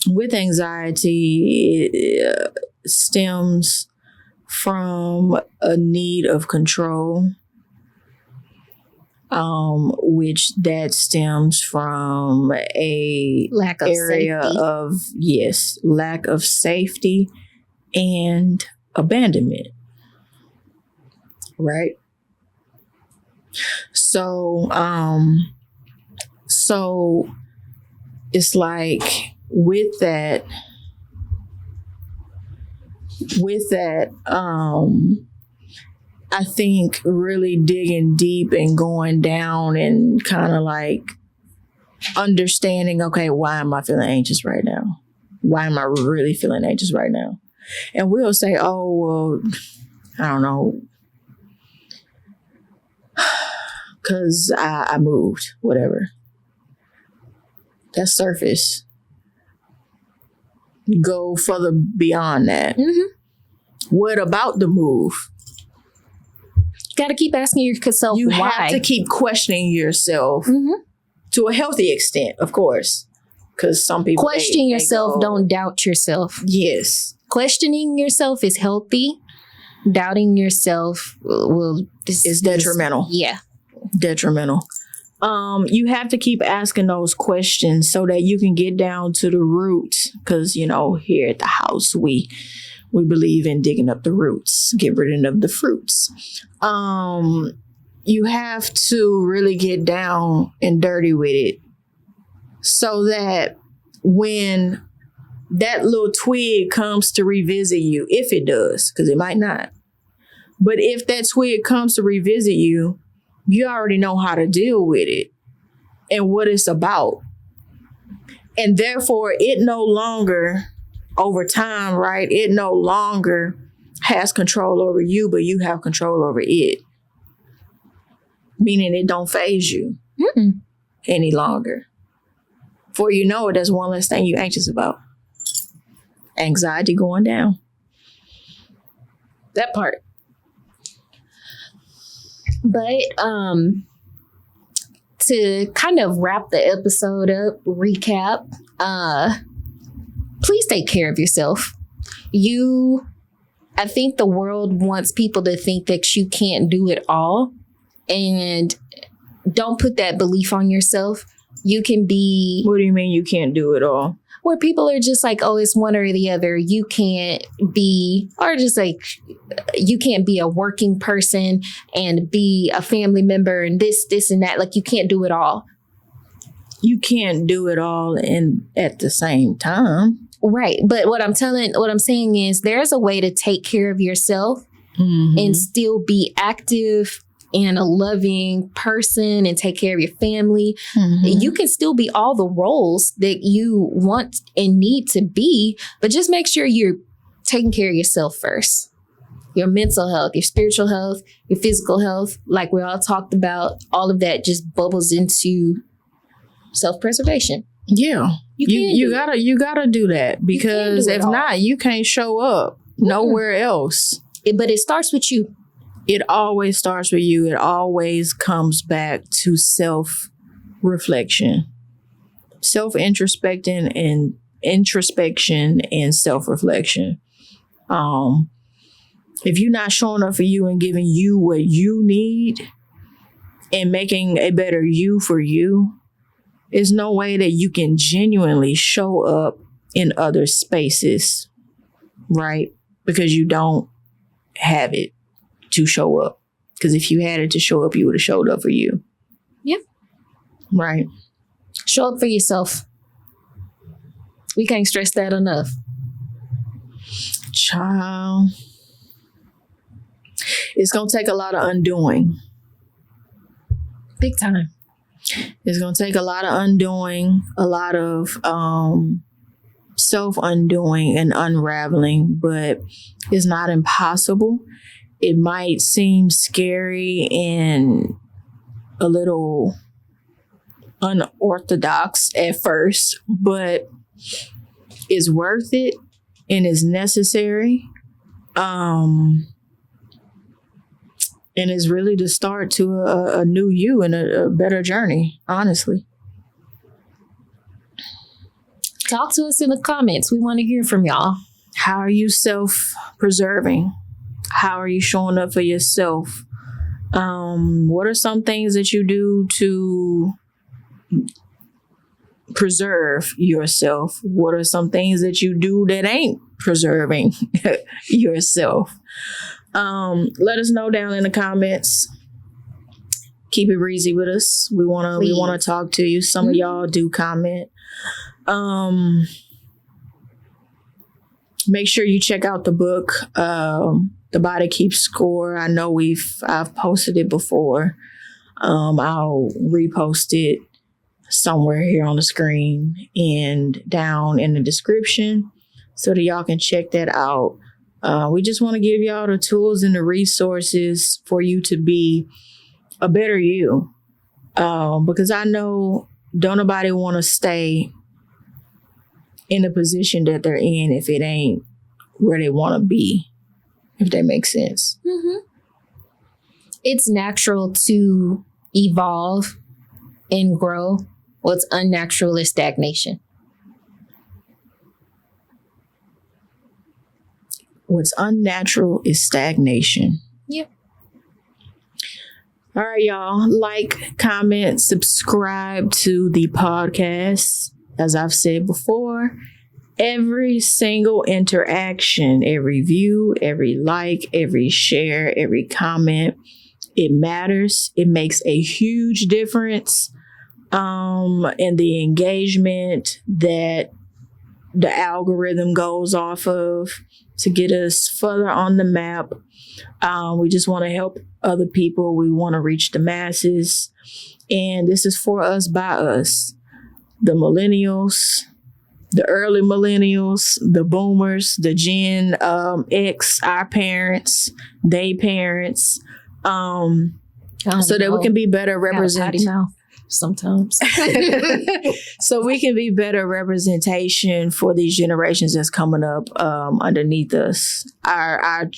with anxiety, it stems from a need of control, which that stems from a lack of area safety. of lack of safety and abandonment. Right? So it's like with that, I think really digging deep and going down and kind of like understanding, okay, why am I feeling anxious right now? Why am I really feeling anxious right now? And we'll say, oh, well, I don't know, because I moved, whatever. That's surface. Go further beyond that. Mm-hmm. What about the move? Got to keep asking yourself You why. have to keep questioning yourself to a healthy extent, of course. Because some people question yourself, don't doubt yourself. Yes. Questioning yourself is healthy. Doubting yourself is detrimental. Yeah. Detrimental. You have to keep asking those questions so that you can get down to the roots. Because, you know, here at the house, we believe in digging up the roots, get rid of the fruits. You have to really get down and dirty with it so that when that little twig comes to revisit you, if it does, because it might not, but if that twig comes to revisit you, you already know how to deal with it and what it's about. And therefore, it no longer, over time, right, it no longer has control over you, but you have control over it. Meaning it don't faze you any longer. For you know it, there's one less thing you're anxious about. Anxiety going down. That part. But to kind of wrap the episode up, recap, please take care of yourself. I think the world wants people to think that you can't do it all. And don't put that belief on yourself. You can be... What do you mean you can't do it all? Where people are just like, oh, it's one or the other. You can't be, or just like, you can't be a working person and be a family member and this and that. Like, you can't do it all. You can't do it all at the same time. Right. But what I'm saying is there's a way to take care of yourself and still be active and a loving person and take care of your family, Mhm. you can still be all the roles that you want and need to be, but just make sure you're taking care of yourself first. Your mental health, your spiritual health, your physical health, like we all talked about, all of that just bubbles into self-preservation. Yeah. You gotta do that, because do it if all. not, you can't show up nowhere else. But it starts with you. It always starts with you. It always comes back to self-reflection, self-introspection and introspection and self-reflection. If you're not showing up for you and giving you what you need and making a better you for you, there's no way that you can genuinely show up in other spaces, right? Because you don't have it to show up. Because if you had it to show up, you would have showed up for you. Yep. Right. Show up for yourself. We can't stress that enough. Child. It's going to take a lot of undoing. Big time. It's going to take a lot of undoing, a lot of self-undoing and unraveling, but it's not impossible. It might seem scary and a little unorthodox at first, but it's worth it and it's necessary. And it's really the start to a new you and a better journey, honestly. Talk to us in the comments. We want to hear from y'all. How are you self-preserving? How are you showing up for yourself? What are some things that you do to preserve yourself? What are some things that you do that ain't preserving yourself? Let us know down in the comments. Keep it breezy with us. We wanna talk to you. Some of y'all do comment. Make sure you check out the book, The Body Keeps Score. I know I've posted it before. I'll repost it somewhere here on the screen and down in the description so that y'all can check that out. We just want to give y'all the tools and the resources for you to be a better you. Because I know don't nobody want to stay in the position that they're in if it ain't where they want to be, if that makes sense. Mm-hmm. It's natural to evolve and grow. What's unnatural is stagnation. What's unnatural is stagnation. Yep. All right, y'all. Like, comment, subscribe to the podcast. As I've said before, every single interaction, every view, every like, every share, every comment, it matters. It makes a huge difference in the engagement that the algorithm goes off of to get us further on the map. We just want to help other people. We want to reach the masses. And this is for us, by us. The millennials, the early millennials, the boomers, the Gen X, our parents, they parents, so that we can be better represented. Sometimes. So we can be better representation for these generations that's coming up underneath us. Our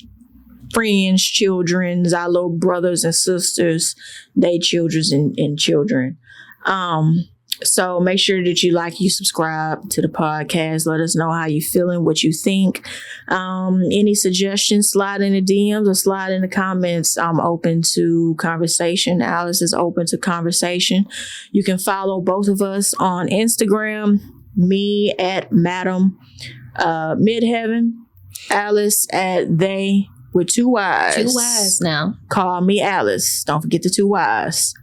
friends, children's, our little brothers and sisters, they children and children. So make sure that you subscribe to the podcast. Let us know how you feeling, what you think. Any suggestions, slide in the DMs or slide in the comments. I'm open to conversation. Alice is open to conversation. You can follow both of us on Instagram, me at Madam Midheaven, Alice at they with 2 Y's. 2 Y's now. Call me Alice. Don't forget the 2 Y's.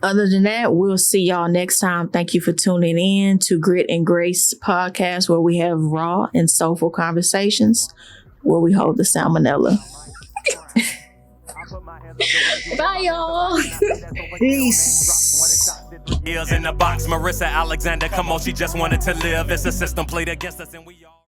Other than that, we'll see y'all next time. Thank you for tuning in to Grit and Grace podcast, where we have raw and soulful conversations, where we hold the salmonella. I put my hands Bye, y'all. Peace. Years in the box, Marissa Alexander, come on, she just wanted to live. It's a system played against us and we all